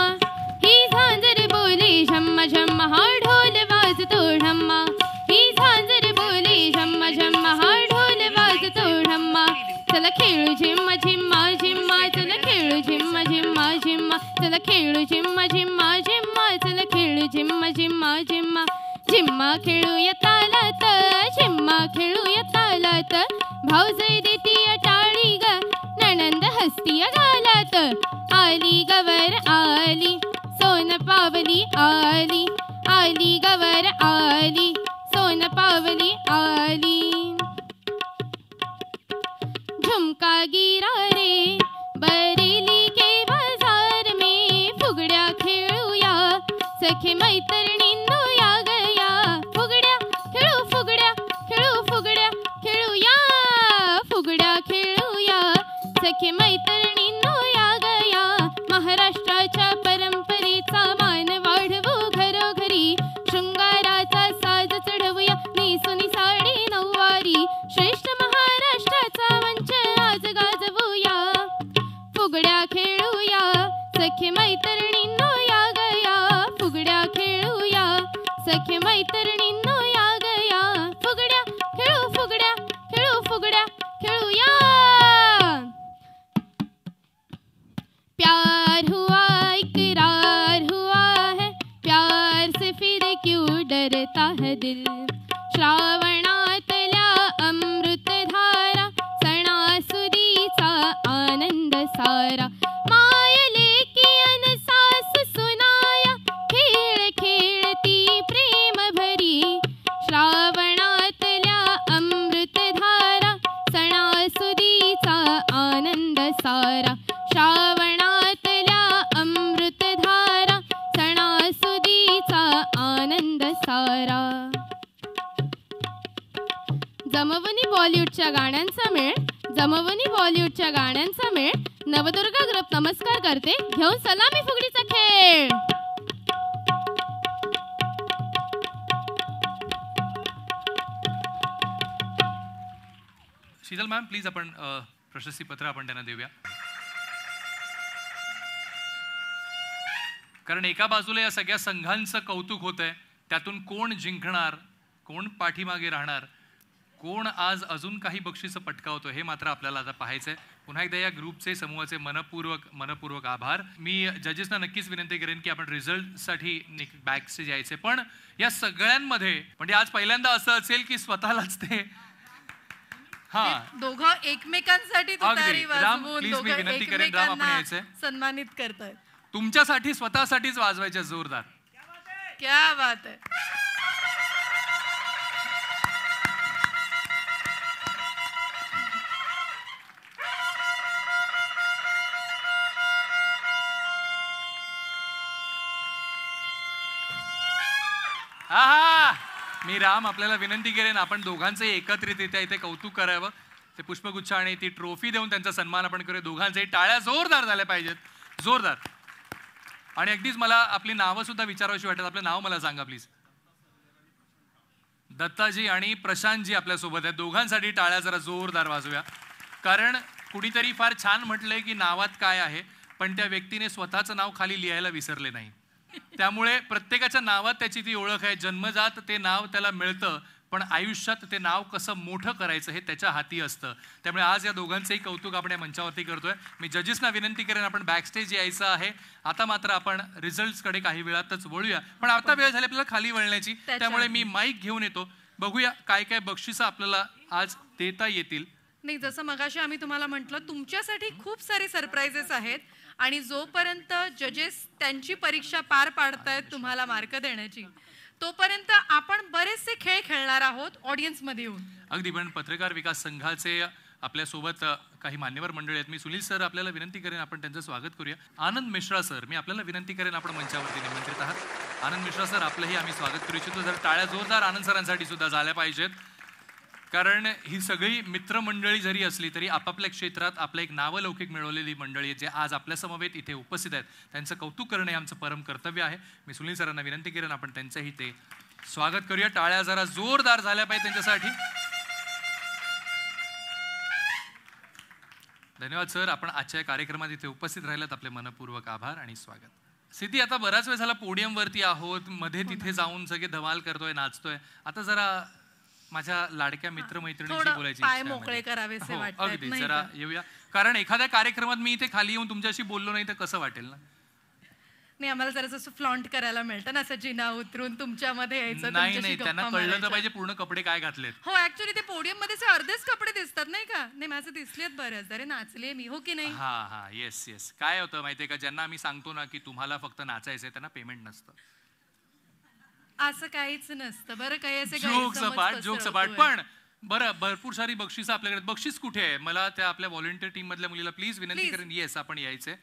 ही झांजर बोले झम्मा झम्मा, हा ढोल वाजतो ढम्मा. ही झांजर बोले झम्मा झम्मा, हा ढोल वाजतो ढम्मा. चला खेळू झिम्मा झिम्मा झिम्मा, चला खेळू झिम्मा झिम्मा झिम्मा, चला खेळू झिम्मा झिम्मा झिम्मा, चला खेळू झिम्मा झिम्मा झिम्मा. झिम्मा खेळूया तालात, झिम्मा खेळूया तालात. भाऊजाई देतीया टाळी ग, नणंद हसतीया गालात. आली गवर आली, सोन पावली आली. आली गवर आली, सोन पावली आली. झुमका गिरा रे बरेली के बाजार में, फुगड्या खेळूया सखे मैत्रिणींनो या गया. फुगड्या खेळू, फुगड्या खेळू, फुगड्या खेळूया, फुगड्या खेळूया सखे मैत्रिणींनो या गया. महाराष्ट्राच्या परंपरेचा मान वाढवू घरोघरी, शृंगाराचा साज चढवूया नेसुनी साडी नऊवारी. श्रेष्ठ महाराष्ट्राचा मंच आज गाजवूया, फुगड्या खेळूया सखे मैत्रिणींनो या गया. फुगड्या खेळूया सखे मैत्रिणींनो या गया. फुगड्या खेळू, फुगड्या खेळू, फुगड्या खेळूया. प्यार हुआ इकरार हुआ है, प्यार से फिर क्यों डरता है दिल. श्रावणातल्या अमृत धारा, सणासुदीचा आनंद सारा. मायले की अनसास सुनाया, खेळ खेळती प्रेम भरी. श्रावणातल्या अमृत धारा, सणासुदीचा आनंद सारा. श्रावणातल्या अमृत धारा, सणासुदीचा आनंद सारा. जमवनी बॉलिवूडच्या गाण्यांचा मेळ, जमवनी बॉलिवूडच्या गाण्यांचा मेळ. नवदुर्गा ग्रुप नमस्कार करते, घेऊन सलामी फुगडीचा खेळ. शीतल मॅम प्लीज आपण प्रशस्तीपत्र आपण त्यांना देऊया. कारण एका बाजूला या सगळ्या संघांचं कौतुक होत आहे, त्यातून कोण जिंकणार, कोण पाठीमागे राहणार, कोण आज अजून काही बक्षिसं पटकावतो हे मात्र आपल्याला आता पाहायचं आहे. पुन्हा एकदा या ग्रुपचे समूहाचे मनपूर्वक आभार. मी जजेसना नक्कीच विनंती करेन की आपण रिझल्टसाठी बॅकस्टेज यायचे, पण या सगळ्यांमध्ये म्हणजे आज पहिल्यांदा असं असेल की स्वतःलाच ते दोघं एकमेकांसाठी तुतारी वाजवून दोघं एकमेकांना सन्मानित करतायत. तुमच्यासाठी स्वतःसाठीच वाजवायच्या जोरदार. क्या बात आहे. मी राम आपल्याला विनंती करेन आपण दोघांचे एकत्रितरित्या इथे कौतुक करावं. ते पुष्पगुच्छ आणि ती ट्रॉफी देऊन त्यांचा सन्मान आपण करूया. दोघांचे टाळ्या जोरदार झाल्या पाहिजेत, जोरदार. आणि अगदीच मला आपली नावं सुद्धा विचारावीशी वाटतात. आपलं नाव मला सांगा प्लीज. दत्ताजी आणि प्रशांतजी आपल्यासोबत आहेत. दोघांसाठी टाळ्या जरा जोरदार वाजूया. कारण कुणीतरी फार छान म्हटलंय की नावात काय आहे, पण त्या व्यक्तीने स्वतःचं नाव खाली लिहायला विसरले नाही. त्यामुळे प्रत्येकाच्या नावात त्याची ती ओळख आहे. जन्मजात ते नाव त्याला मिळतं, पण आयुष्यात ते नाव कसं मोठं करायचं हे त्याच्या हाती असतं. त्यामुळे आज या दोघांचंही कौतुक आपण या मंचावरती करतोय. मी जजेसना विनंती करेन आपण बॅकस्टेज यायचं आहे. आता मात्र आपण रिझल्ट्सकडे काही वेळातच वळूया, पण आता वेळ झाली आपल्याला खाली वळण्याची. त्यामुळे मी माईक घेऊन येतो, बघूया काय काय बक्षिसं आपल्याला आज देता येतील. नाही, जसं मगाशी आम्ही तुम्हाला म्हटलं, तुमच्यासाठी खूप सारे सरप्राइजेस आहेत आणि जोपर्यंत जजेस त्यांची परीक्षा पार पाडतायत तुम्हाला मार्क देण्याची, तोपर्यंत आपण बरेचसे खेळ खेळणार आहोत ऑडियन्समध्ये येऊन. अगदी, पण पत्रकार विकास संघाचे आपल्यासोबत काही मान्यवर मंडळी आहेत. मी सुनील सर आपल्याला विनंती करेन आपण त्यांचं स्वागत करूया. आनंद मिश्रा सर, मी आपल्याला विनंती करेन आपण मंचावरती निमंत्रित आहात. आनंद मिश्रा सर आपलंही आम्ही स्वागत करू इच्छितो. जर टाळ्या जोरदार आनंद सरांसाठी सुद्धा झाल्या पाहिजेत, कारण ही सगळी मित्रमंडळी जरी असली तरी आपापल्या क्षेत्रात आपलं एक नावलौकिक मिळवलेली मंडळी आहे, जे आज आपल्या समवेत इथे उपस्थित आहेत. त्यांचं कौतुक करणं हे आमचं परम कर्तव्य आहे. मी सुनील सरांना विनंती करेन आपण त्यांचंही ते स्वागत करूया. टाळ्या जरा जोरदार झाल्या पाहिजे त्यांच्यासाठी. धन्यवाद सर, आपण आजच्या कार्यक्रमात इथे उपस्थित राहिलात, आपले मनपूर्वक आभार आणि स्वागत. सिद्धी, आता बराच वेळ झाला पोडियमवरती आहोत, मध्ये तिथे जाऊन सगळे धमाल करतोय, नाचतोय. आता जरा माझ्या लाडक्या मित्रमैत्रिणींशी बोलायची पाय मोकळे करावेसे वाटतात. अगदी, जरा येऊया, कारण एखाद्या कार्यक्रमात मी इथे खाली येऊन तुमच्याशी बोललो नाही तर कसं वाटेल ना. नाही, आम्हाला जरा असं फ्लॉन्ट करायला मिळतं ना, असं जिना उतरून तुमच्यामध्ये यायचं. नाही, त्यांना कळलं तर पाहिजे पूर्ण कपडे काय घातलेत. हो, ऍक्च्युअली ते पोडियम मध्ये अर्धेच कपडे दिसतात नाही का. नाही, माझे दिसलेत बरेच. अरे नाचले मी, हो की नाही. हा, येस. काय होतं माहितीये का, ज्यांना आम्ही सांगतो ना की तुम्हाला फक्त नाचायचंय त्यांना पेमेंट नसतं. असं काहीच नसतं बरं. काही असे जोक सपाट पण बरं, भरपूर सारी बक्षिसं आपल्याकडे. बक्षीस कुठे आहे? मला त्या आपल्या व्हॉलंटियर टीम मधल्या मुलीला प्लीज विनंती करेन. येस, आपण यायचंय.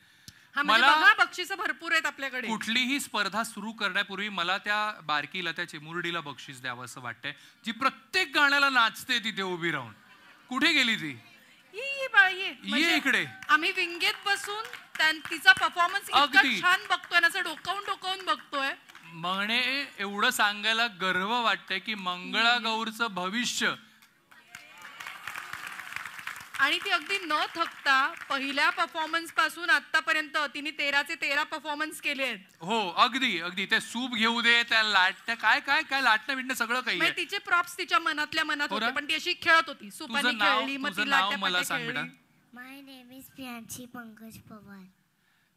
मला बक्षिसं भरपूर आहेत आपल्याकडे. कुठलीही स्पर्धा सुरू करण्यापूर्वी मला त्या बारकीला, त्या चिमुरडीला बक्षीस द्यावं असं वाटतंय, जी प्रत्येक गाण्याला नाचते तिथे उभी राहून. कुठे गेली ती? ये इकडे. आम्ही विंगेत बसून तिचा परफॉर्मन्स इतका छान बघतोय ना, असं डोकावून बघतोय. म्हणे एवढं सांगायला गर्व वाटतंय की मंगळागौरचं भविष्य, आणि ती अगदी न थकता पहिल्या परफॉर्मन्स पासून आतापर्यंत तिने 13चे 13 परफॉर्मन्स केले आहेत. हो, अगदी. ते सूप घेऊ दे, त्या लाटणं काय लाटणं बिटणं सगळं काही. तिचे प्रॉप्स तिच्या मनातल्या मनात होते, पण ती अशी खेळत होती. सुपानी खेळली, मग ती मला सांग बेटा. My name is Priyanshi Pankaj Pawar.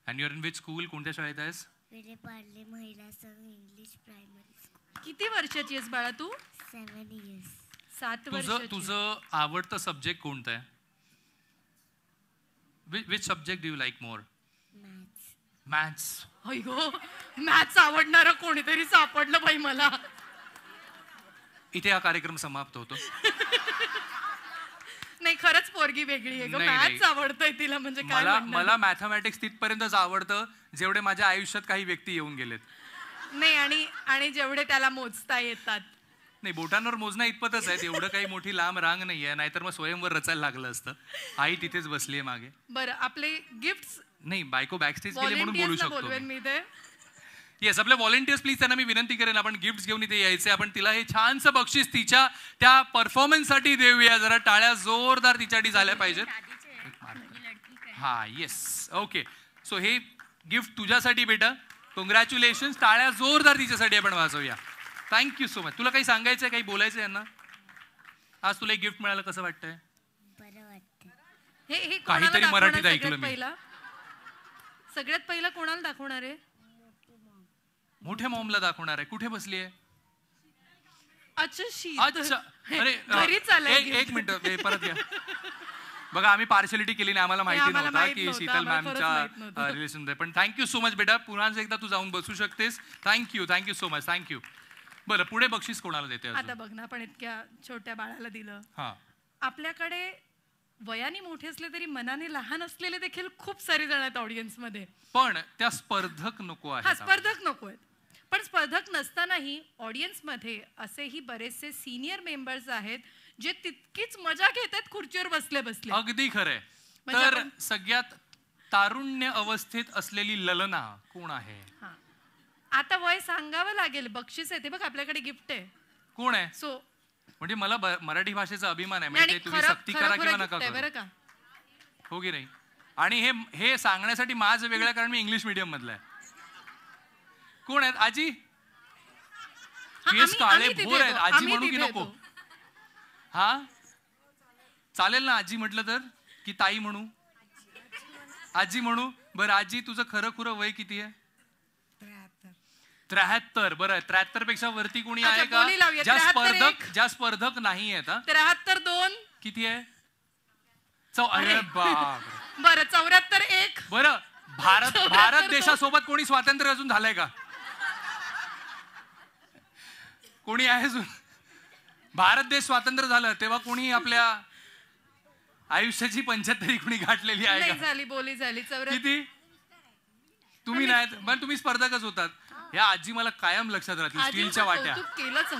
And you are in which school? कोणत्या शाळेत आहेस? विले पार्ले महिला संघ इंग्लिश प्रायमरी स्कूल. किती वर्षाची आहेस बाळा तू? 7 इयर्स. 7 वर्षाची. तुझं आवडतं सब्जेक्ट कोणतं आहे? Which subject do you like more? Maths. अय्यो, मॅथ्स आवडणारं कोणीतरी सापडलं बाई मला. इथे हा कार्यक्रम समाप्त होतो. नाही, खरंच पोरगी वेगळी आहे. मॅथ्स आवडतंय तिला, म्हणजे काय. मला मॅथमॅटिक्स तिथपर्यंतच आवडतं जेवढे माझ्या आयुष्यात काही व्यक्ती येऊन गेलेत. नाही, आणि जेवढे त्याला मोजता येतात. नाही, बोटांवर मोजणं इतपतच आहे, एवढं काही मोठी लांब रांग नाहीये, नाहीतर मग स्वयंवर रचायला लागलं असतं. आई तिथेच बसलीये मागे. बरं, आपले गिफ्ट्स. नाही, बायको बॅकस्टेज गेली म्हणून बोलू शकतो मी ते. येस, आपले व्हॉलंटियर्स प्लीज, त्यांना मी विनंती करेन आपण गिफ्ट्स घेऊन इथे यायचे. आपण तिला हे छानसं बक्षीस तिच्या त्या परफॉर्मन्ससाठी देऊया. जरा टाळ्या जोरदार तिच्यासाठी झाल्या पाहिजेत. हा, येस, ओके. सो हे गिफ्ट तुझ्यासाठी बेटा. कॉंग्रॅच्युलेशन्स. टाळ्या जोरदार तिच्यासाठी आपण वाजवूया. Thank you so much. तुला काही सांगायचंय, काही बोलायचं यांना? आज तुला एक गिफ्ट मिळालं, कसं वाटतंय? बरं वाटतं. हे काहीतरी मराठीत ऐकलं मी. सगळ्यात पहिला कोणाला दाखवणार आहे? मोठ्या मॉमला दाखवणार आहे. कुठे बसली आहे? अच्छा, अरे एक मिनिट, परत या. बघा, आम्ही पार्शलिटी केली नाही, आम्हाला माहिती नव्हतं की शीतल मॅमच्या रिलेशन मध्ये. पण थँक्यू सो मच बेटा. पुन्हा एकदा तू जाऊन बसू शकतेस. Thank you so much. थँक्यू. बरं, पुढे बक्षीस कोणाला देते? आता बघ ना, आपण इतक्या छोट्या बाळाला दिलं. आपल्याकडे वयाने मोठे असले तरी मनाने लहान असलेले देखील खूप सारे जण आहेत ऑडियन्स मध्ये. पण त्या स्पर्धक नको आहेत. स्पर्धक नको आहेत. पण स्पर्धक नसतानाही ऑडियन्स मध्ये असेही बरेचसे सिनियर मेंबर्स आहेत जे तितकीच मजा घेत आहेत खुर्चीवर बसले. अगदी खरंय. तर सगळ्यात तारुण्य अवस्थेत असलेली ललना कोण आहे? आता वय सांगावं लागेल. बक्षीस आहे ते बघ, आपल्याकडे गिफ्ट आहे. कोण आहे? सो म्हणजे मला मराठी भाषेचा अभिमान आहे. म्हणजे तुम्ही सक्ती करा किंवा नका करू, हो की नाही? आणि हे सांगण्यासाठी माझं वेगळं, कारण मी इंग्लिश मीडियम मधला आहे. कोण आहेत? आजी? केस काळे भोर आहेत. आजी म्हणू की नको? हा चालेल ना आजी म्हटलं तर, की ताई म्हणू? आजी म्हणू. बरं आजी, तुझं खरं खुरं वय किती आहे? 73. बरं 73 पेक्षा वरती कोणी आहे का? ज्या स्पर्धक नाही आहेत? 73 2 किती आहे? अरे बाप. बरं 74 1. बरं भारत देशासोबत कोणी स्वातंत्र्य अजून झालंय का? कोणी आहे अजून? भारत देश स्वातंत्र्य झालं तेव्हा कोणी आपल्या आयुष्याची 75 कोणी गाठलेली आहे का? झाली, बोली झाली. किती? तुम्ही नाही, पण तुम्ही स्पर्धकच होतात. ह्या आजी मला कायम लक्षात राहतील. स्टीलच्या वाट्या केलंच.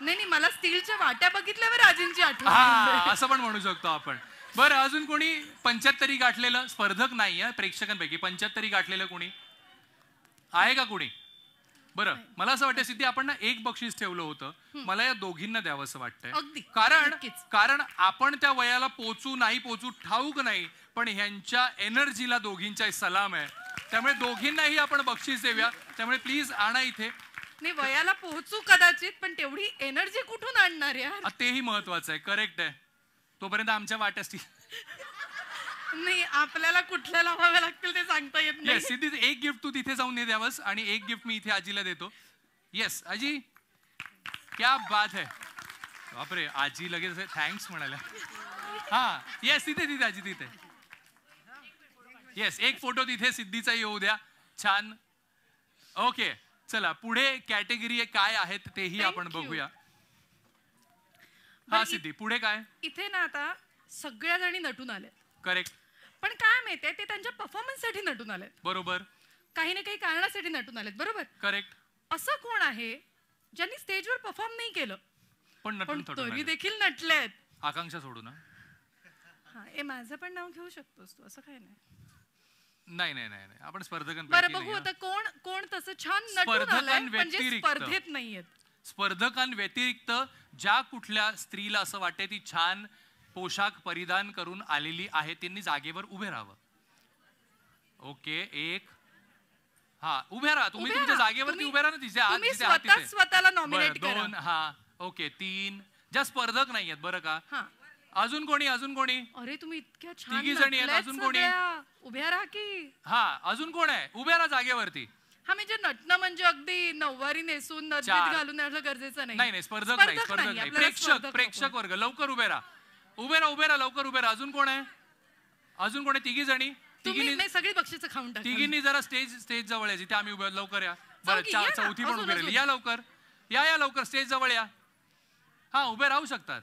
नाही, मला स्टीलच्या वाट्या बघितल्यावर आजींची आठवण. हा, असं पण म्हणू शकतो आपण. बरं अजून कोणी 75 गाठलेलं? स्पर्धक नाही आहे प्रेक्षकांपैकी. 75 गाठलेलं कोणी आहे का कोणी? बरं मला असं वाटतं सिद्धी, आपण ना एक बक्षीस ठेवलं होतं. मला या दोघींना द्यावं असं वाटतंय. कारण आपण त्या वयाला पोचू नाही पोचू ठाऊक नाही, पण ह्यांच्या एनर्जीला दोघींचा सलाम आहे. त्यामुळे दोघींनाही आपण बक्षीस देऊया. त्यामुळे प्लीज आणा इथे. नाही, वयाला पोहोचू कदाचित, पण तेवढी एनर्जी कुठून आणणार यार? तेही महत्वाचं आहे. करेक्ट आहे. तोपर्यंत आमच्या वाट्यास नाही, आपल्याला कुठल्या लावाव्या लागतील ते सांगता येत नाही. सिद्धी, एक गिफ्ट तू तिथे जाऊन दे द्यावस आणि एक गिफ्ट मी इथे आजीला देतो. येस आजी, क्या बात है. बापरे, आजी लगेच थँक्स म्हणाल्या. हा येस, तिथे आजी तिथे. येस, एक फोटो तिथे सिद्धीचा येऊ द्या. छान. ओके, चला पुढे कॅटेगरी काय आहेत तेही आपण बघूया. हा सिद्धी, पुढे काय? इथे ना आता सगळ्या जणी नटून आल्या. करेक्ट. पण काय माहितीये, ते त्यांच्या परफॉर्मन्स साठी नटून आलेत. बरोबर. काही ना काही कारणासाठी नटून आलेत. बरोबर. करेक्ट. असं कोण आहे ज्यांनी स्टेजवर परफॉर्म नाही केलं पण तरी देखील नटलेत? आकांक्षा सोडू ना. माझं पण नाव घेऊ शकतोस तू, असं काय नाही. नाही नाही नाही, आपण स्पर्धकांपैकी. बरं बघू आता कोण कोण तसं छान नटून आलंय म्हणजे स्पर्धेत नाहीयेत. स्पर्धकांव्यतिरिक्त ज्या कुठल्या स्त्रीला असं वाटते ती छान पोशाख परिधान करून आलेली आहे, त्यांनी जागेवर उभे राहावं. ओके, एक. हा, उभे राहा. तुम्ही तुमच्या जागेवरती उभे राहा ना. स्वतःला नॉमिनेट करा. 2. हा ओके. 3. ज्या स्पर्धक नाहीयेत बरं का. अजून कोणी? अजून कोणी? अरे तुम्ही इतक्या छान 3 जणी आहेत. अजून कोणी? उभ्या राहा की. हा, अजून कोण आहे? उभ्या राहा जागेवरती. हा, म्हणजे नटणं म्हणजे अगदी नऊवारी नेसून नटबीत घालून यायला गरजेचं नाही. नाही, स्पर्धक नाही. प्रेक्षक वर्ग लवकर उभे राहा. उभे राहा लवकर उभे राहा. अजून कोण आहे? अजून कोण आहे? 3 जणी. सगळी बक्षीस खाऊन टाका. 3 जरा स्टेज जवळ या, जिथे आम्ही उभे. लवकर या. बरं, चौथी पण उभे राहिली. या लवकर, या लवकर स्टेज जवळ या. हा, उभे राहू शकतात.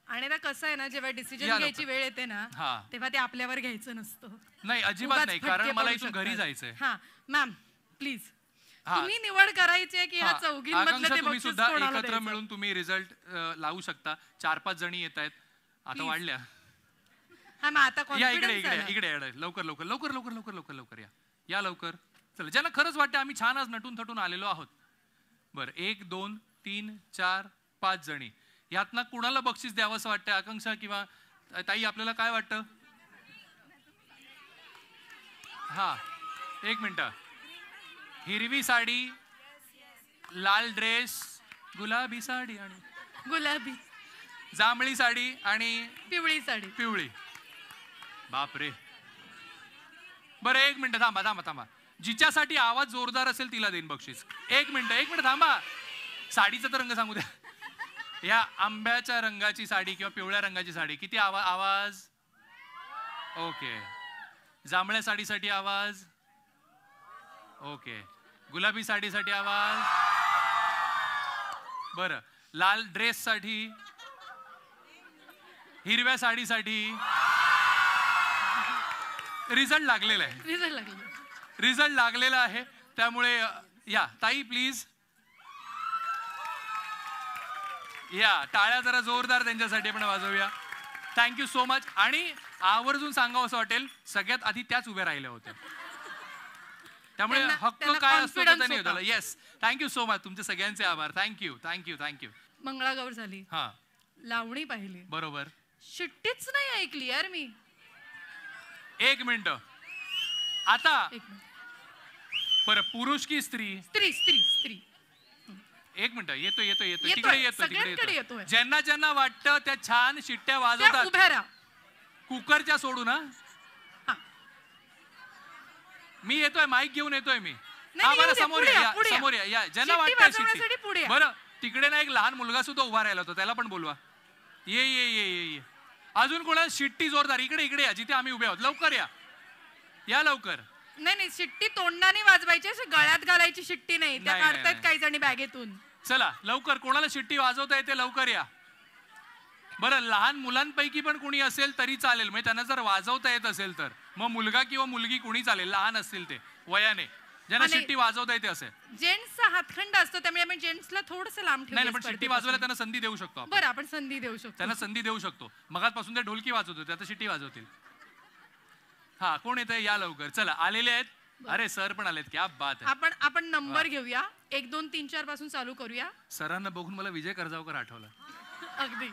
आणि आता कसं आहे ना, जेव्हा डिसिजन घ्यायची वेळ येते ना, तेव्हा ते आपल्यावर घ्यायचं नसतं. नाही, अजिबात नाही, कारण मला इथून घरी जायचंय. हा मॅम प्लीज, तुम्ही निवड करायची आहे की ह्या चौघींमधलं ते बक्षीस सुद्धा एकत्र मिळून तुम्ही रिझल्ट लावू शकता. 4-5 जणी येत आहेत आता, वाढल्या. हा, मग आता इकडे लवकर लवकर लवकर लवकर लवकर लवकर लवकर या लवकर. चला, ज्यांना खरंच वाटतं आम्ही छान आज नटून थटून आलेलो आहोत. बरं, 1 2 3 4 5 जणी. यातनं कुणाला बक्षीस द्यावं असं वाटतं? आकांक्षा किंवा ताई, आपल्याला काय वाटतं? हा, 1 मिनिट. हिरवी साडी, लाल ड्रेस, गुलाबी साडी आणि गुलाबी, जांभळी साडी आणि पिवळी साडी. पिवळी. बापरे. बरं, 1 मिनिट थांबा. जिच्यासाठी आवाज जोरदार असेल तिला देईन बक्षीस. 1 मिनिट थांबा. साडीचा तर रंग सांगू द्या. या आंब्याच्या रंगाची साडी किंवा पिवळ्या रंगाची साडी, किती आवाज? ओके. जांभळ्या साडीसाठी आवाज? ओके. गुलाबी साडीसाठी आवाज? बरं. लाल ड्रेस साठी? हिरव्या साडीसाठी? रिझल्ट लागलेला आहे. त्यामुळे या ताई प्लीज या. टाळ्या जरा जोरदार त्यांच्यासाठी आपण वाजवूया. Thank you so much. आणि आवर्जून सांगावं असं वाटेल, सगळ्यात आधी त्याच उभ्या राहिल्या होत्या. त्यामुळे हक्क काय असतो त्याचा नाही होता. Yes, thank you so much. तुमचे सगळ्यांचे आभार. थँक्यू. मंगळागौर झाली. हा, लावणी पाहिली. बरोबर. शिट्टीच नाही ऐकली यार मी. 1 मिनिट. आता बरं, पुरुष की स्त्री? स्त्री. एक मिनिट, येतो येतो येतो येतोय, तिकडे येतो सगळ्यांकडे तिकडे येतोय. येतो. ज्यांना ज्यांना वाटतं त्या छान शिट्ट्या त्या वाजवतात उभ्या राहा. कुकरच्या सोडू ना. मी येतोय, माईक घेऊन येतोय मी. हा बरं, समोर या, समोर या. ज्यांना वाटतं शिट्टी. बरं, तिकडे ना एक लहान मुलगा सुद्धा उभा राहिला होता, त्याला पण बोलवा. ये ये ये ये ये. अजून कोणाला शिट्टी जोरदार? इकडे इकडे या, जिथे आम्ही उभे आहोत. लवकर या, या लवकर. नाही, शिट्टी तोंडाने वाजवायची, अशी गळ्यात घालायची शिट्टी नाही. त्या काढतायत काही जणी बॅगेतून. चला लवकर, कोणाला शिट्टी वाजवता येते लवकर या. बरं, लहान मुलांपैकी पण कोणी असेल तरी चालेल, म्हणजे त्यांना जर वाजवता येत असेल तर. मग मुलगा किंवा मुलगी कोणी चालेल, लहान असतील ते वयाने, ज्यांना शिट्टी वाजवता येते असेल. जेंट्सचा हातखंड असतो, त्यामुळे आपण जेंट्सला थोडंसं लांब ठेवू. नाही, पण शिट्टी वाजवायला त्यांना संधी देऊ शकतो आपण. बरं, आपण संधी देऊ शकतो, त्यांना संधी देऊ शकतो. मगाचपासून ते ढोलकी वाजवत होते, आता शिट्टी वाजवतील. हा, कोण येतंय? या लवकर. चला, आलेले आहेत. अरे सर पण आलेत, क्या बात आहे. आपण नंबर घेऊया, 1 2 3 4 पासून चालू करूया. सरांना बघून मला विजय करजावकर आठवलं. अगदी.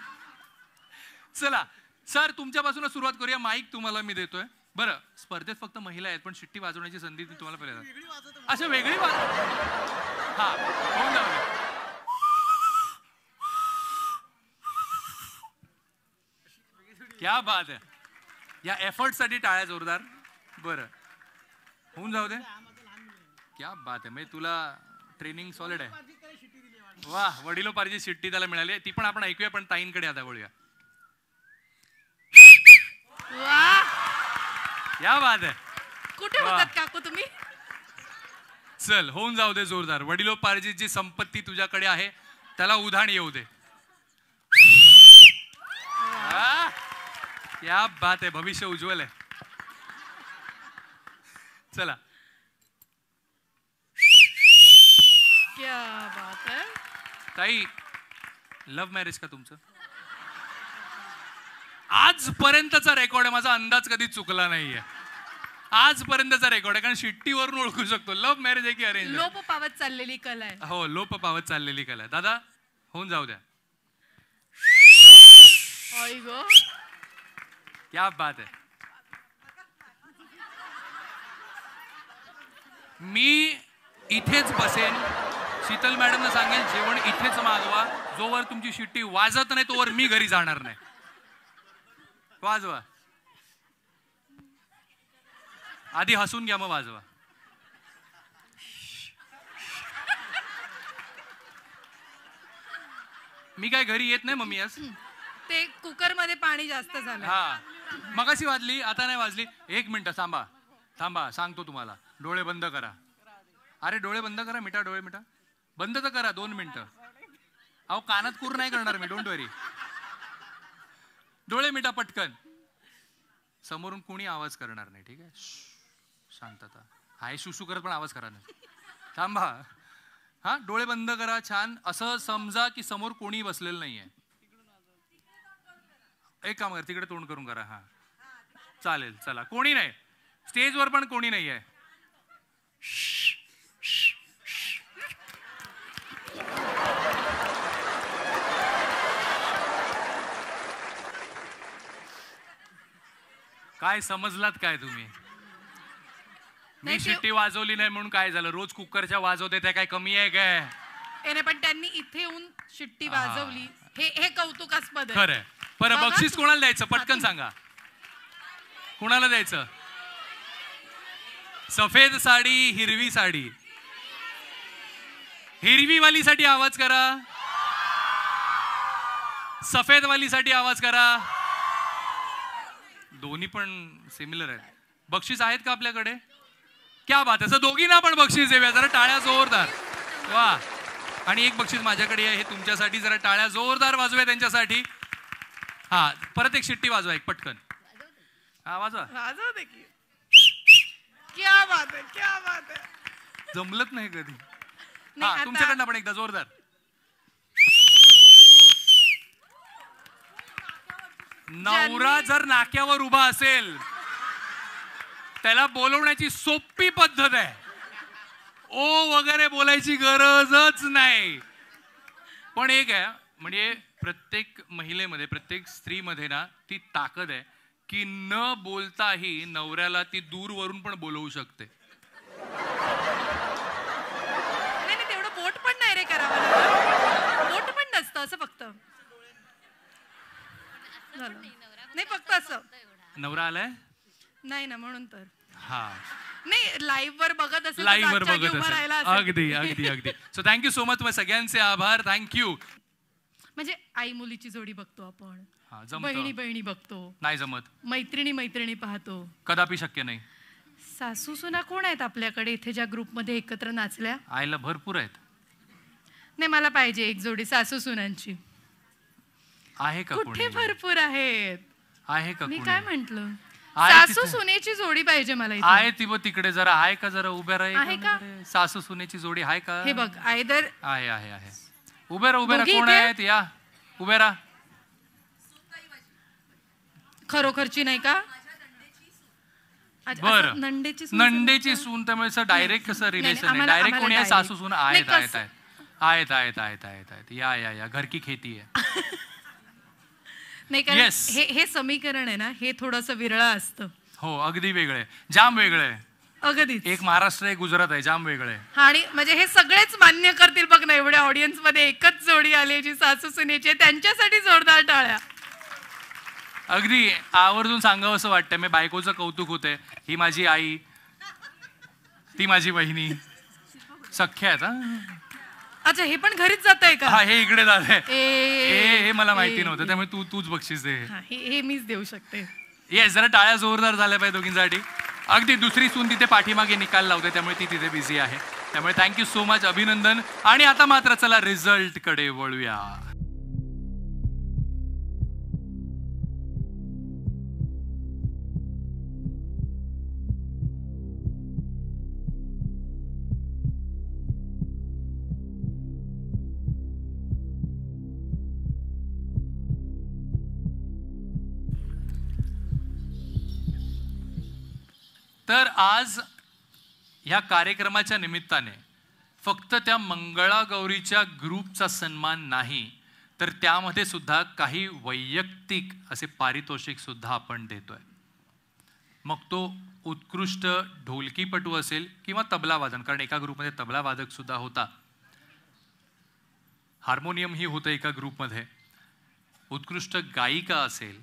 चला सर, तुमच्यापासूनच सुरुवात करूया. माईक तुम्हाला मी देतोय. बरं, स्पर्धेत फक्त महिला आहेत, पण शिट्टी वाजवण्याची संधी तुम्हाला पहिल्यांदा. अच्छा, वेगळी हा, होऊन जाऊ. क्या बात आहे. या एफर्ट साठी टाळ्या जोरदार. बरं, होऊन जाऊ दे. क्या बात आहे, म्हणजे तुला ट्रेनिंग सॉलिड आहे. वा, वडिलोपार्जित शिट्टी त्याला मिळाली. ती पण आपण ऐकूया, पण ताईंकडे आता वळूया. क्या बात आहे. कुठे होतात काकू तुम्ही? चल, होऊन जाऊ दे जोरदार. वडिलोपार्जित जी संपत्ती तुझ्याकडे आहे त्याला उधाण येऊ दे. क्या बात आहे, भविष्य उज्ज्वल आहे. चला. क्या बात आहे. ताई, लव्ह मॅरेज का तुमचं? आजपर्यंतचा रेकॉर्ड आहे, माझा अंदाज कधी चुकला नाहीये. आजपर्यंतचा रेकॉर्ड आहे, कारण शिट्टीवरून ओळखू शकतो लव्ह मॅरेज आहे की अरेंज. लोप पावत चाललेली कला आहे. हो, लोप पावत चाललेली कला आहे. दादा, होऊन जाऊ द्या. क्या बात आहे. मी इथेच बसेन, शीतल मॅडमला सांगेन जेवण इथेच मागवा. जोवर तुमची शिट्टी वाजत नाही तोवर मी घरी जाणार नाही. वाजवा. आधी हसून घ्या, मग वाजवा. मी काय घरी येत नाही मम्मी आज. ते कुकर मध्ये पाणी जास्त झालं. हा, मगाशी वाजली, आता नाही वाजली. 1 मिनिट थांबा, थांबा, सांगतो तुम्हाला. डोळे बंद करा. अरे डोळे बंद करा, मिठा डोळे मिठा. बंद तर करा 2 मिनिटं. अहो, कानात कूर नाही करणार मी, डोंट वरी. डोळे मिठा पटकन. समोरून कोणी आवाज करणार नाही, ठीक आहे? शांतता. हाय, सुसू करत पण आवाज करा नाही. थांबा. हा, डोळे बंद करा. छान. असं समजा की समोर कोणी बसलेलं नाहीये. एक काम कर, तिकडे तोंड करून करा. हा, चालेल. चला, कोणी नाही स्टेजवर, पण कोणी नाही आहे. काय समजलात काय तुम्ही? मी शिट्टी वाजवली नाही म्हणून काय झालं? रोज कुकरच्या वाजवते, त्या काय कमी आहे काय? पण त्यांनी इथे येऊन शिट्टी वाजवली, हे कौतुकास्पद आहे. खरंय. बरं, बक्षीस कोणाला द्यायचं पटकन सांगा. कोणाला द्यायचं? सफेद साडी, हिरवी साडी. हिरवी वालीसाठी आवाज करा. सफेद वालीसाठी आवाज करा. दोन्ही पण सिमिलर आहेत. बक्षीस आहेत का आपल्याकडे? क्या बात आहे. दोघींना पण बक्षीस देऊया. जरा टाळ्या जोरदार. वा. आणि एक बक्षीस माझ्याकडे आहे, हे तुमच्यासाठी. जरा टाळ्या जोरदार वाजूया त्यांच्यासाठी. हा, परत एक शिट्टी वाजवा, एक पटकन. हा, वाजवा. वाजव दे की. क्या बात आहे, क्या बात आहे. जमलत नाही कधी. हा, तुमच्याकडनं पण एकदा जोरदार. नवरा जर नाक्यावर उभा असेल त्याला बोलवण्याची सोपी पद्धत आहे. ओ वगैरे बोलायची गरजच नाही. पण एक आहे, म्हणजे प्रत्येक महिलेमध्ये, प्रत्येक स्त्रीमध्ये ना ती ताकद आहे की न बोलताही नवऱ्याला ती दूरवरून पण बोलवू शकते. नाही, तेवढं बोट पण नाही रे करावं. झालं नाही, फक्त असं. नवरा आलाय नाही ना, म्हणून तर. हा, नाही, लाईव्ह वर बघत असेल, लाईव्ह वर तर बघत उभं राहायला असेल. असेल. अगदी अगदी अगदी. So thank you so much. सगळ्यांचे आभार. थँक्यू. म्हणजे आई मुलीची जोडी बघतो आपण, हा, जमतं. बहिणी बहिणी बघतो, नाही जमत. मैत्रिणी मैत्रिणी पाहतो. कदापि शक्य नाही. सासू सुना कोण आहेत आपल्याकडे इथे ज्या ग्रुपमध्ये एकत्र नाचल्या? आईला भरपूर आहेत. नाही, मला पाहिजे एक जोडी सासू सुनांची. आहे का कुठे कोणी? भरपूर आहेत. आहे का मी कोणी? काय म्हंटल, आहे सासू तिथे. सुनेची जोडी पाहिजे मला इथे. आहे ती तिकडे जरा आहे का, जरा उभ्या आहे राहा का? सासू सुनेची जोडी आहे का? हे बघ, आयदर आहे आहे आहे. उभे राहा, उभे राहा. दोघी कोण इथे? आहेत? या उभे राहा. खरोखरची नाही का? अच्छा, बर, असं नंदेची सून नंदेची सून, त्यामुळे डायरेक्ट कसं रिलेशन नाही. आम्हाला- डायरेक्ट कोणी आहे? आम्हाला सासू सून नाही, आहेत आहेत कसं? आहेत आहेत आहेत आहेत आहेत. या या या, घर की खेती आहे. नाही, कारण Yes. हे समीकरण आहे ना, हे थोडंसं विरळं असतं. हो, अगदी वेगळे, जाम वेगळे. अगदीच. एक महाराष्ट्र, एक गुजरात आहे, जाम वेगळे. आणि म्हणजे हे सगळेच मान्य करतील बघ ना, एवढ्या ऑडियन्स मध्ये एकच जोडी आली जी सासू सुनेची, त्यांच्यासाठी जोरदार टाळ्या. अगदी आवर्जून सांगावं असं वाटतं. मी बायकोचं कौतुक होतंय. ही माझी आई, ती माझी बहिणी, सख्या आहेत. हा, अच्छा, हे पण घरीच जात आहे का? हा, हे इकडे झालंय. ए, हे मला माहिती ए, नव्हतं, त्यामुळे तूच बक्षीस दे. हा, हे मीच देऊ शकते. येस, जरा टाळ्या जोरदार झाल्या पाहिजे दोघींसाठी. अगदी दुसरी सून तिथे पाठीमागे निकाल लावते, त्यामुळे ती तिथे बिझी आहे. त्यामुळे थँक्यू सो मच, अभिनंदन. आणि आता मात्र चला रिझल्ट कडे वळूया. तर आज ह्या कार्यक्रमाच्या निमित्ताने फक्त त्या मंगळागौरीच्या ग्रुपचा सन्मान नाही, तर त्यामध्ये सुद्धा काही वैयक्तिक असे पारितोषिक सुद्धा आपण देतोय. मग तो उत्कृष्ट ढोलकीपटू असेल किंवा तबला वादन, कारण एका ग्रुपमध्ये तबला वादक सुद्धा होता, हार्मोनियम ही होतं एका ग्रुपमध्ये, उत्कृष्ट गायिका असेल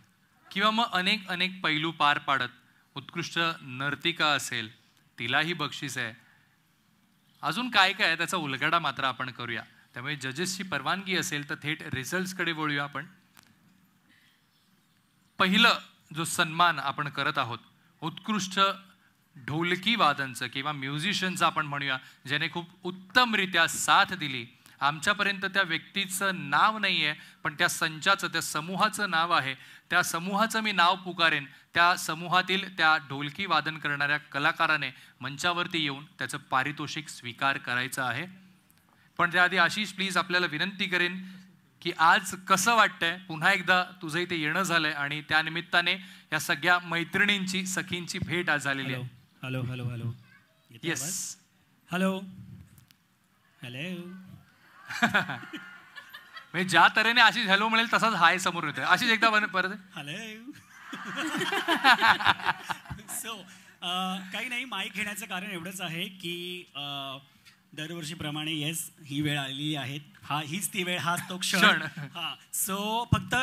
किंवा मग अनेक अनेक पैलू पार पाडत उत्कृष्ट नर्तिका असेल, तिलाही बक्षीस आहे. अजून काय काय आहे त्याचा उलगडा मात्र आपण करूया. त्यामुळे जजेसची परवानगी असेल तर थेट रिझल्ट्सकडे वळूया आपण. पहिलं जो सन्मान आपण करत आहोत, उत्कृष्ट ढोलकी वादनचं किंवा म्युझिशियनचं आपण म्हणूया, ज्याने खूप उत्तमरित्या साथ दिली. आमच्यापर्यंत त्या व्यक्तीचं नाव नाही आहे, पण त्या संचाचं, त्या समूहाचं नाव आहे. त्या समूहाचं मी नाव पुकारेन. त्या समूहातील त्या ढोलकी वादन करणाऱ्या कलाकाराने मंचावरती येऊन त्याचं पारितोषिक स्वीकार करायचं आहे. पण त्याआधी आशिष, प्लीज आपल्याला विनंती करेन की आज कसं वाटतंय, पुन्हा एकदा तुझं इथे येणं झालंय आणि त्या निमित्ताने या सगळ्या मैत्रिणींची, सखींची भेट आज झालेली आहे. Hello hello hello. Yes, hello hello. म्हणजे ज्या तऱ्हेने आशिष हॅलो म्हणेल तसाच हाय समोर येतोय. आशिष एकदा परत हॅलो. सो काही नाही, माईक घेण्याचं कारण एवढंच आहे की दरवर्षीप्रमाणे येस, ही वेळ आलेली आहे. हीच ती वेळ, हाच तो क्षण. हां, सो फक्त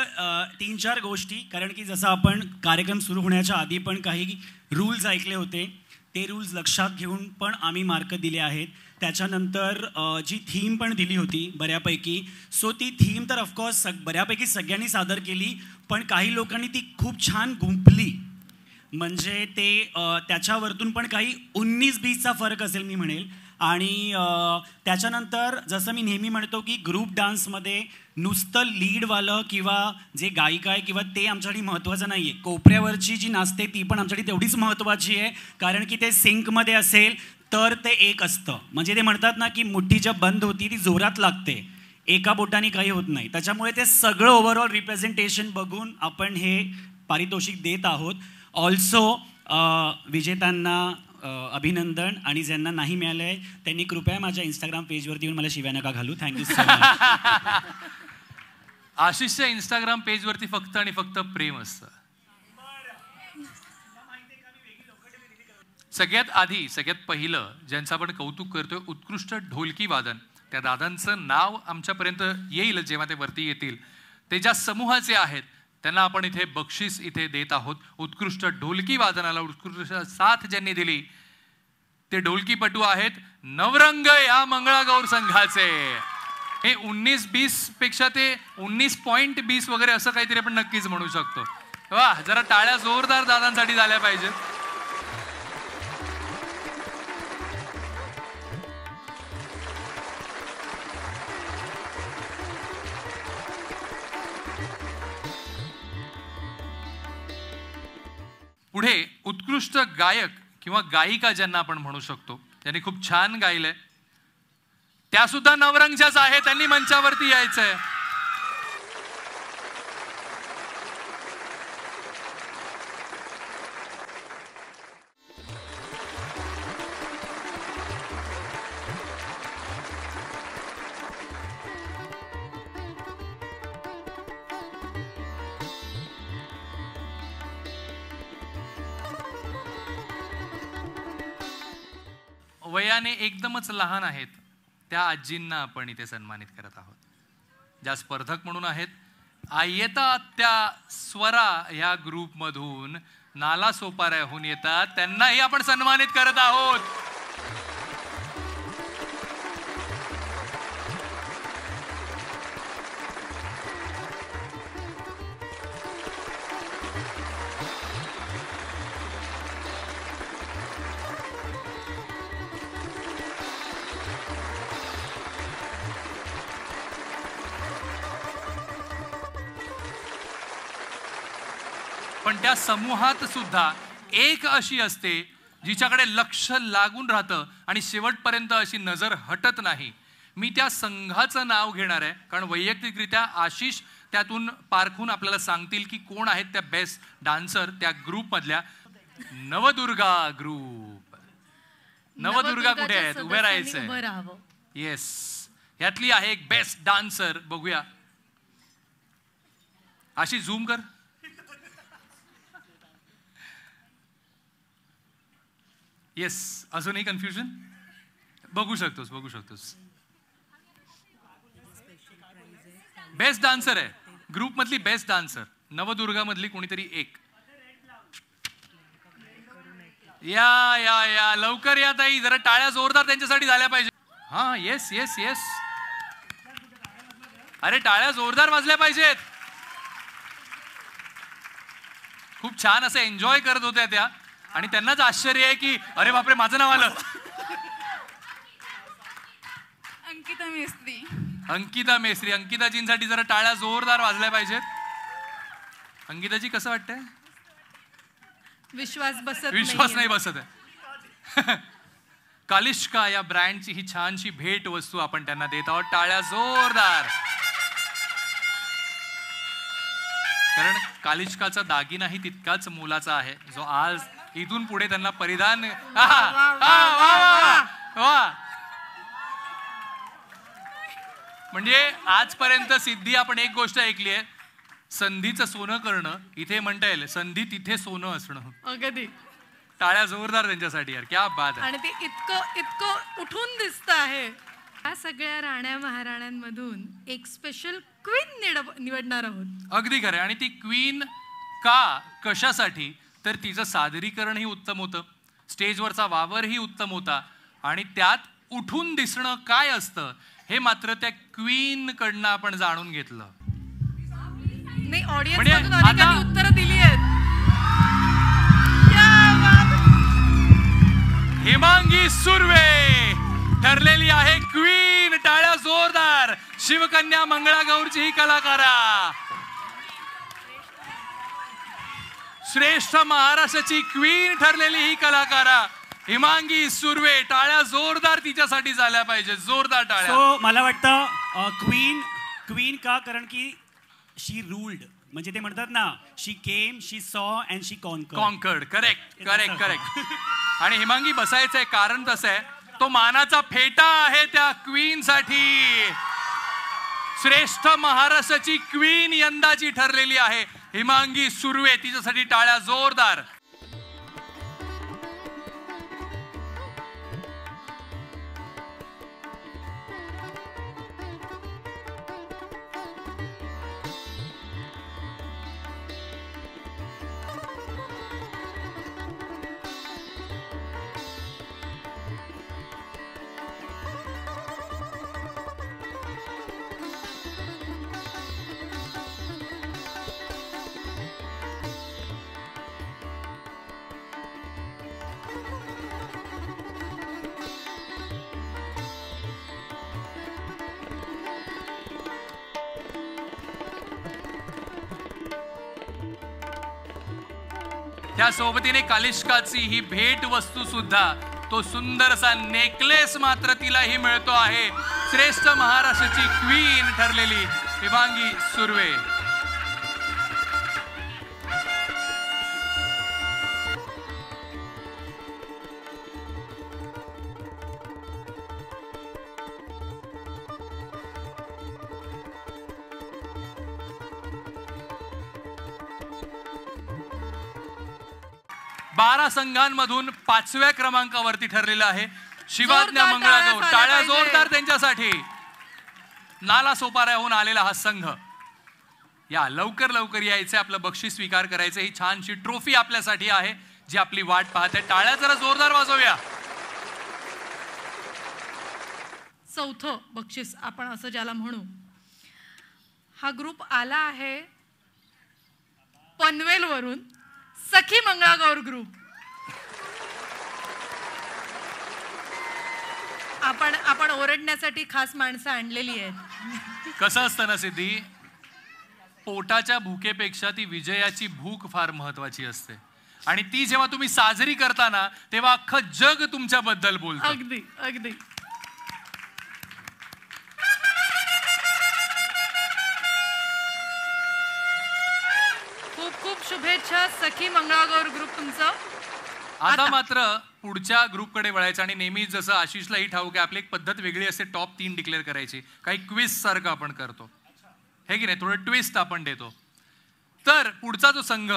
3-4 गोष्टी, कारण की जसं आपण कार्यक्रम सुरू होण्याच्या आधी पण काही रूल्स ऐकले होते, ते रूल्स लक्षात घेऊन पण आम्ही मार्क दिले आहेत. त्याच्यानंतर जी थीम पण दिली होती बऱ्यापैकी, सो ती थीम तर ऑफकोर्स बऱ्यापैकी सगळ्यांनी सादर केली, पण काही लोकांनी ती खूप छान गुंफली. म्हणजे ते त्याच्यावरतून पण काही 19-20चा फरक असेल मी म्हणेल. आणि त्याच्यानंतर जसं मी नेहमी म्हणतो की ग्रुप डान्समध्ये नुसतं लीडवालं किंवा जे गायिका आहे किंवा ते आमच्यासाठी महत्त्वाचं नाही आहे. कोपऱ्यावरची जी नाचते ती पण आमच्यासाठी तेवढीच महत्त्वाची आहे, कारण की ते सिंकमध्ये असेल तर ते एक असतं. म्हणजे ते म्हणतात ना की मुठ्ठी जब बंद होती ती जोरात लागते, एका बोटाने काही होत नाही. त्याच्यामुळे ते सगळं ओव्हरऑल रिप्रेझेंटेशन बघून आपण हे पारितोषिक देत आहोत. ऑल्सो विजेत्यांना अभिनंदन, आणि ज्यांना नाही मिळालं आहे त्यांनी कृपया माझ्या इंस्टाग्राम पेजवरती येऊन मला शिव्या नका घालू. Thank you so much. आशिषच्या इंस्टाग्राम पेजवरती फक्त आणि फक्त प्रेम असतं. सगळ्यात आधी, सगळ्यात पहिलं ज्यांचं आपण कौतुक करतोय, उत्कृष्ट ढोलकी वादन, त्या दादांचं नाव आमच्यापर्यंत येईल जेव्हा ते वरती येतील. ते ज्या समूहाचे आहेत त्यांना आपण इथे बक्षीस इथे देत आहोत. उत्कृष्ट ढोलकी वादनाला उत्कृष्ट साथ ज्यांनी दिली ते ढोलकीपटू आहेत नवरंग या मंगळागौर संघाचे. हे 19-20 पेक्षा ते 19.20 वगैरे असं काहीतरी आपण नक्कीच म्हणू शकतो. वा, जरा टाळ्या जोरदार दादांसाठी झाल्या पाहिजेत. पुढे उत्कृष्ट गायक किंवा गायिका ज्यांना आपण म्हणू शकतो, त्यांनी खूप छान गायलंय, त्या सुद्धा नवरंगच्याच आहे. त्यांनी मंचावरती यायचंय. वयाने एकदमच लहान आहेत त्या आजींना आपण इथे सन्मानित करत आहोत, ज्या स्पर्धक म्हणून आहेत. येतात त्या स्वरा ह्या ग्रुपमधून, नाला सोपाऱ्याहून येतात, त्यांनाही आपण सन्मानित करत आहोत. पण त्या समूहात सुद्धा एक अशी असते जिच्याकडे लक्ष लागून राहतं आणि शेवटपर्यंत अशी नजर हटत नाही. मी त्या संघाचं नाव घेणार आहे, कारण वैयक्तिकरित्या आशिष त्यातून पारखून आपल्याला सांगतील की कोण आहेत त्या बेस्ट डान्सर त्या ग्रुपमधल्या. नवदुर्गा ग्रुप. नवदुर्गा कुठे आहेत? उभे राहायचंय. येस, यातली आहे एक बेस्ट डान्सर. बघूया, आशिष झूम कर. येस, अजूनही कन्फ्युजन? बघू शकतोस, बघू शकतोस. बेस्ट डान्सर आहे ग्रुप मधली, बेस्ट डान्सर नवदुर्गा मधली कोणीतरी एक. या या या लवकर या ताई, जरा टाळ्या जोरदार त्यांच्यासाठी झाल्या पाहिजे. हा, येस येस येस, अरे टाळ्या जोरदार वाजल्या पाहिजेत. खूप छान असं एन्जॉय करत होत्या त्या, आणि त्यांनाच आश्चर्य आहे की अरे बापरे माझं नाव आलं. अंकिता मेस्त्री. अंकिता मेस्त्री. अंकिताजींसाठी जरा टाळ्या जोरदार वाजल्या पाहिजेत. अंकिताजी कसं वाटतंय? विश्वास नाही बसत आहे. कालिष्का या ब्रँडची ही छानशी भेट वस्तू आपण त्यांना देत आहोत. टाळ्या जोरदार. कारण कालिष्काचा दागिनाही तितकाच मोलाचा आहे, जो आज इथून पुढे त्यांना परिधान. म्हणजे आजपर्यंत सिद्धी आपण एक गोष्ट ऐकली आहे, संधीचं सोनं करणं. इथे म्हणता येईल संधी तिथे सोनं असणं. अगदी. टाळ्या जोरदार त्यांच्यासाठी यार, क्या बात आहे. आणि ते इतकं इतकं उठून दिसत आहे. या सगळ्या राण्या महाराण्यांमधून एक स्पेशल क्वीन निवडणार आहोत. अगदी खरं. आणि ती क्वीन का, कशासाठी? तर तिचं सादरीकरणही उत्तम होतं, स्टेजवरचा वावरही उत्तम होता, आणि त्यात उठून दिसणं काय असतं हे मात्र त्या क्वीन कडनं आपण जाणून घेतलं. नाही, ऑडियन्स मधून उत्तर दिली आहेत. हिमांगी सुर्वे ठरलेली आहे क्वीन. टाळ्या जोरदार. शिवकन्या मंगळागौरची ही कलाकारा, श्रेष्ठ महाराष्ट्राची क्वीन ठरलेली ही कलाकारा हिमांगी सुर्वे. टाळ्या जोरदार तिच्यासाठी झाल्या पाहिजे, जोरदार टाळ्या. सो मला वाटतं क्वीन का, कारण की शी रूल्ड. म्हणजे ते म्हणतात ना, शी came, she saw and she conquered. Correct correct correct. आणि हिमांगी बसायचंय कारण तसं आहे, तो मानाचा फेटा आहे त्या क्वीन साठी. श्रेष्ठ महाराष्ट्राची क्वीन यंदाची ठरलेली आहे हिमांगी सुर्वे. तिच्यासाठी टाळ्या जोरदार. त्या सोबतीने कालिष्काची ही भेट वस्तू सुद्धा, तो सुंदरसा नेकलेस मात्र तिलाही मिळतो आहे. श्रेष्ठ महाराष्ट्राची क्वीन ठरलेली विभांगी सुर्वे. बारा संघांमधून 5व्या क्रमांकावरती ठरलेला आहे शिवाज्ञा मंगळागौर. टाळ्या जोरदार त्यांच्यासाठी. नाला सोपाऱ्याहून आलेला हा संघ. या लवकर लवकर यायचे, आपलं बक्षीस स्वीकार करायचं. ही छानशी ट्रॉफी आपल्यासाठी आहे जी आपली वाट पाहते. टाळ्या जरा जोरदार वाजवूया. चौथं बक्षीस आपण असं ज्याला म्हणू, हा ग्रुप आला आहे पनवेल वरून. सखी मंगळागौर ग्रुप. आपण ओरडण्यासाठी खास माणसं आणलेली आहेत. कसं असतं ना सिद्धी, पोटाच्या भुकेपेक्षा ती विजयाची भूक फार महत्वाची असते. आणि ती जेव्हा तुम्ही साजरी करताना तेव्हा अख्खं जग तुमच्याबद्दल बोलतं. अगदी अगदी. खूप खूप शुभेच्छा सखी मंगळागौर ग्रुप तुमचं. आता मात्र पुढच्या ग्रुपकडे वळायचं. आणि नेहमी जसं आशिषलाही ठाऊक आहे, आपली एक पद्धत वेगळी असते टॉप 3 डिक्लेअर करायची. काही क्विज सारखं आपण करतो, हे की नाही, थोडं ट्विस्ट आपण देतो. तर पुढचा जो संघ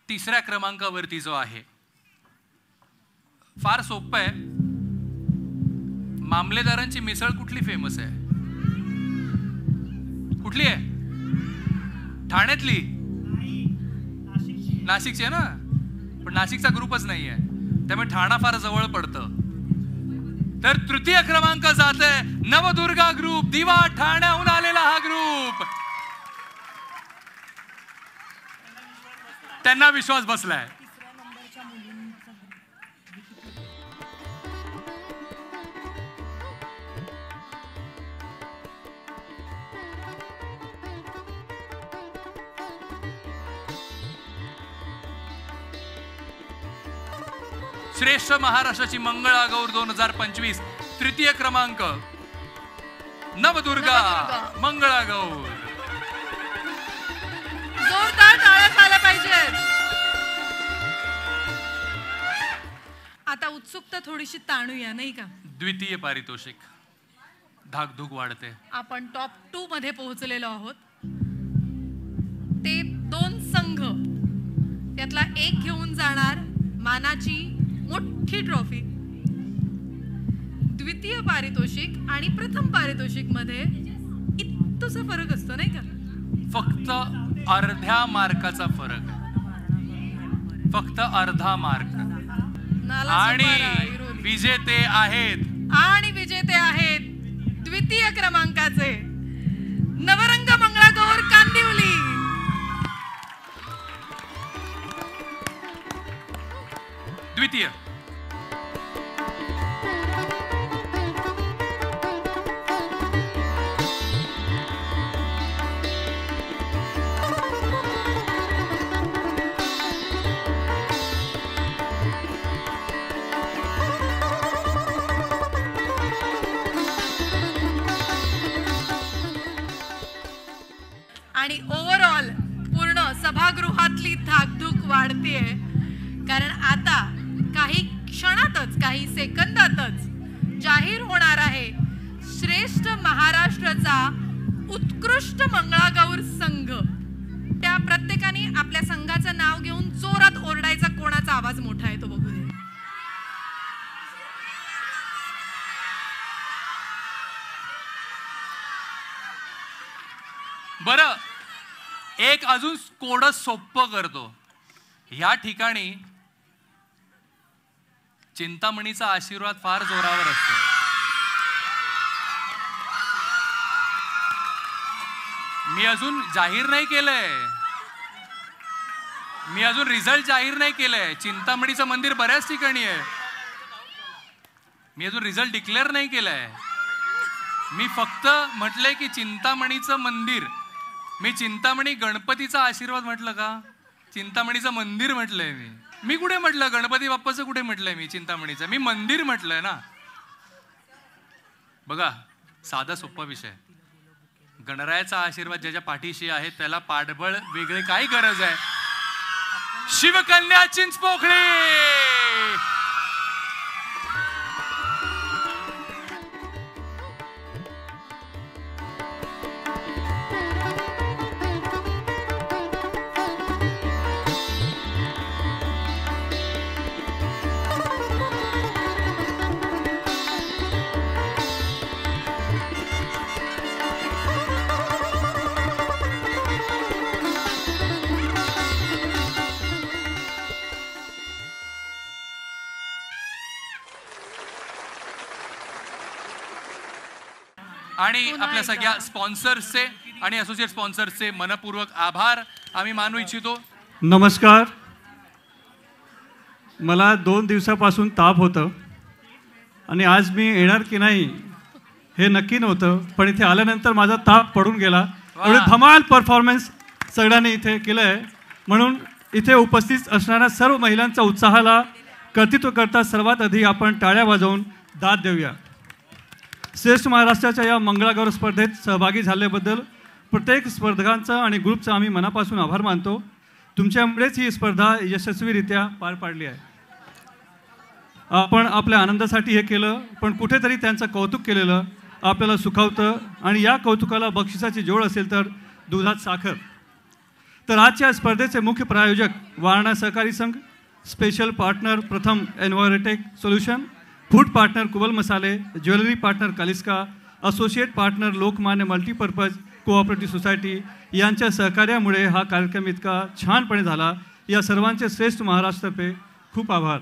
3ऱ्या क्रमांकावरती जो आहे, फार सोपं आहे. मामलेदारांची मिसळ कुठली फेमस आहे? कुठली आहे? ठाण्यातली? नाशिकची आहे ना, पण नाशिकचा ग्रुपच नाही आहे, त्यामुळे ठाणा फार जवळ पडतं. तर 3य क्रमांक जात आहे नवदुर्गा ग्रुप. दिवा ठाण्याहून आलेला हा ग्रुप. त्यांना विश्वास बसलाय. श्रेष्ठ महाराष्ट्राची मंगळागौर 2025 3य क्रमांक नवदुर्गा मंगळागौर. जोरदार टाळ्या झाल्या पाहिजेत. आता उत्सुकता थोडीशी ताणूया नाही का? 2य पारितोषिक. धाकधूक वाढते. आपण टॉप 2 मध्ये पोहोचलेलो आहोत. ते 2 संघ, त्यातला एक घेऊन जाणार मानाची मोठी ट्रॉफी. 2य पारितोषिक आणि प्रथम पारितोषिक मध्ये इतकासा फरक असतो नाही का? फक्त अर्ध्या मार्काचा फरक. फक्त अर्धा मार्क. आणि विजेते आहेत. 2य क्रमांकाचे नवरंग मंगळागौर कांदिवली. द्वितीय. आणि ओव्हरऑल पूर्ण सभागृहातली धाकधूक वाढतेय. कारण आता काही क्षणातच, काही सेकंदातच जाहीर होणार आहे श्रेष्ठ महाराष्ट्राचा उत्कृष्ट मंगळागौर संघ. त्या प्रत्येकाने आपल्या संघाचं नाव घेऊन जोरात ओरडायचा. कोणाचा आवाज मोठा आहे तो बघू दे. बरं, एक अजून कोडं सोप्प करतो. या ठिकाणी चिंतामणीचा आशीर्वाद फार जोरावर असतो. मी अजून जाहीर नाही केलंय. मी अजून रिझल्ट जाहीर नाही केलंय. चिंतामणीचं मंदिर बऱ्याच ठिकाणी आहे. मी अजून रिझल्ट डिक्लेअर नाही केलाय. मी फक्त म्हटलंय की चिंतामणीचं मंदिर. मी चिंतामणी गणपतीचा आशीर्वाद म्हटलं का? चिंतामणीचं मंदिर म्हटलंय मी कुठे म्हटलं गणपती बाप्पाचं कुठे म्हटलंय मी चिंतामणीचं मी मंदिर म्हटलंय ना. बघा साधा सोपा विषय गणरायाचा आशीर्वाद ज्याच्या पाठीशी आहे त्याला पाठबळ वेगळे काय गरज आहे. शिवकन्या चिंचपोकळी आणि आपल्या सगळ्या स्पॉन्सर्सचे आणि असोसिएट स्पॉन्सर्सचे मनपूर्वक आभार आम्ही मानू इच्छितो. नमस्कार. मला 2 दिवसापासून ताप होतं आणि आज मी येणार की नाही हे नक्की नव्हतं, पण इथे आल्यानंतर माझा ताप पडून गेला. एवढे धमाल परफॉर्मन्स सगळ्यांनी इथे केलं आहे, म्हणून इथे उपस्थित असणाऱ्या सर्व महिलांचा उत्साहाला कर्तृत्व करता सर्वात आधी आपण टाळ्या वाजवून दाद देऊया. श्रेष्ठ महाराष्ट्राच्या या मंगळागौर स्पर्धेत सहभागी झाल्याबद्दल प्रत्येक स्पर्धकांचा आणि ग्रुपचा आम्ही मनापासून आभार मानतो. तुमच्यामुळेच ही स्पर्धा यशस्वीरित्या पार पाडली आहे. आपण आपल्या आनंदासाठी हे केलं, पण कुठेतरी त्यांचं कौतुक केलेलं आपल्याला सुखावतं आणि या कौतुकाला बक्षिसाची जोड असेल तर दुधात साखर. तर आजच्या स्पर्धेचे मुख्य प्रायोजक वारणा सहकारी संघ, special partner Pratham Envirotech solution, food partner Kubal Masale, jewellery partner Kaliska, associate partner Lokmanya multipurpose cooperative society यांच्या सहकार्यामुळे हा कार्यक्रम इतका छानपणे झाला. या सर्वांचे श्रेष्ठ महाराष्ट्रातर्फे खूप आभार.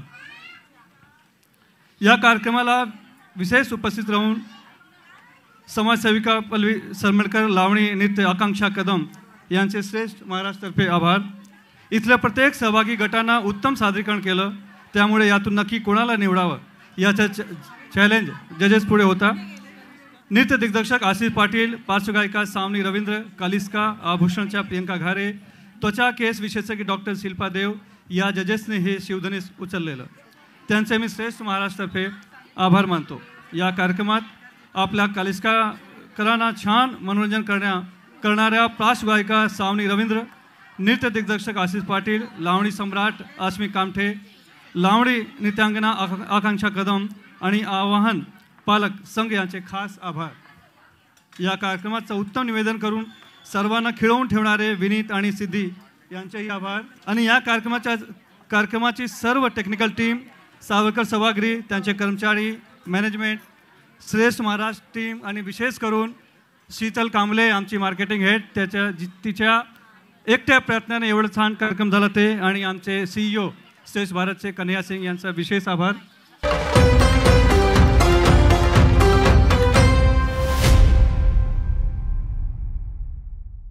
या कार्यक्रमाला विशेष उपस्थित राहून समाजसेविका पल्लवी सरमडकर, लावणी नृत्य आकांक्षा कदम यांचे श्रेष्ठ महाराष्ट्रातर्फे आभार. इथल्या प्रत्येक सहभागी गटांना उत्तम सादरीकरण केलं, त्यामुळे यातून नक्की कोणाला निवडावं याचा चॅलेंज जजेस पुढे होता. नृत्य दिग्दर्शक आशिष पाटील, पार्श्वगायिका सावनी रवींद्र, कालिस्का आभूषणच्या प्रियंका घारे, त्वचा केस विशेषज्ञ डॉक्टर शिल्पा देव या जजेसने हे शिवधनुष्य उचललेलं, त्यांचे मी श्रेष्ठ महाराष्ट्रातर्फे आभार मानतो. या कार्यक्रमात आपल्या कालिस्काकरांना छान मनोरंजन करणाऱ्या पार्श्वगायिका सावनी रवींद्र, नृत्य दिग्दर्शक आशिष पाटील, लावणी सम्राट आश्मी कामठे, लावणी नृत्यांगना आकांक्षा कदम आणि आवाहन पालक संघ यांचे खास आभार. या कार्यक्रमाचं उत्तम निवेदन करून सर्वांना खिळवून ठेवणारे विनीत आणि सिद्धी यांचेही आभार. आणि या कार्यक्रमाची सर्व टेक्निकल टीम, सावरकर सभागृह, त्यांचे कर्मचारी, मॅनेजमेंट, श्रेष्ठ महाराष्ट्र टीम आणि विशेष करून शीतल कांबळे आमची मार्केटिंग हेड, तिच्या एकट्या प्रयत्नाने एवढं छान कार्यक्रम झाला ते, आणि आमचे CEO श्रेष्ठ भारतचे कन्हैया सिंग यांचा विशेष आभार.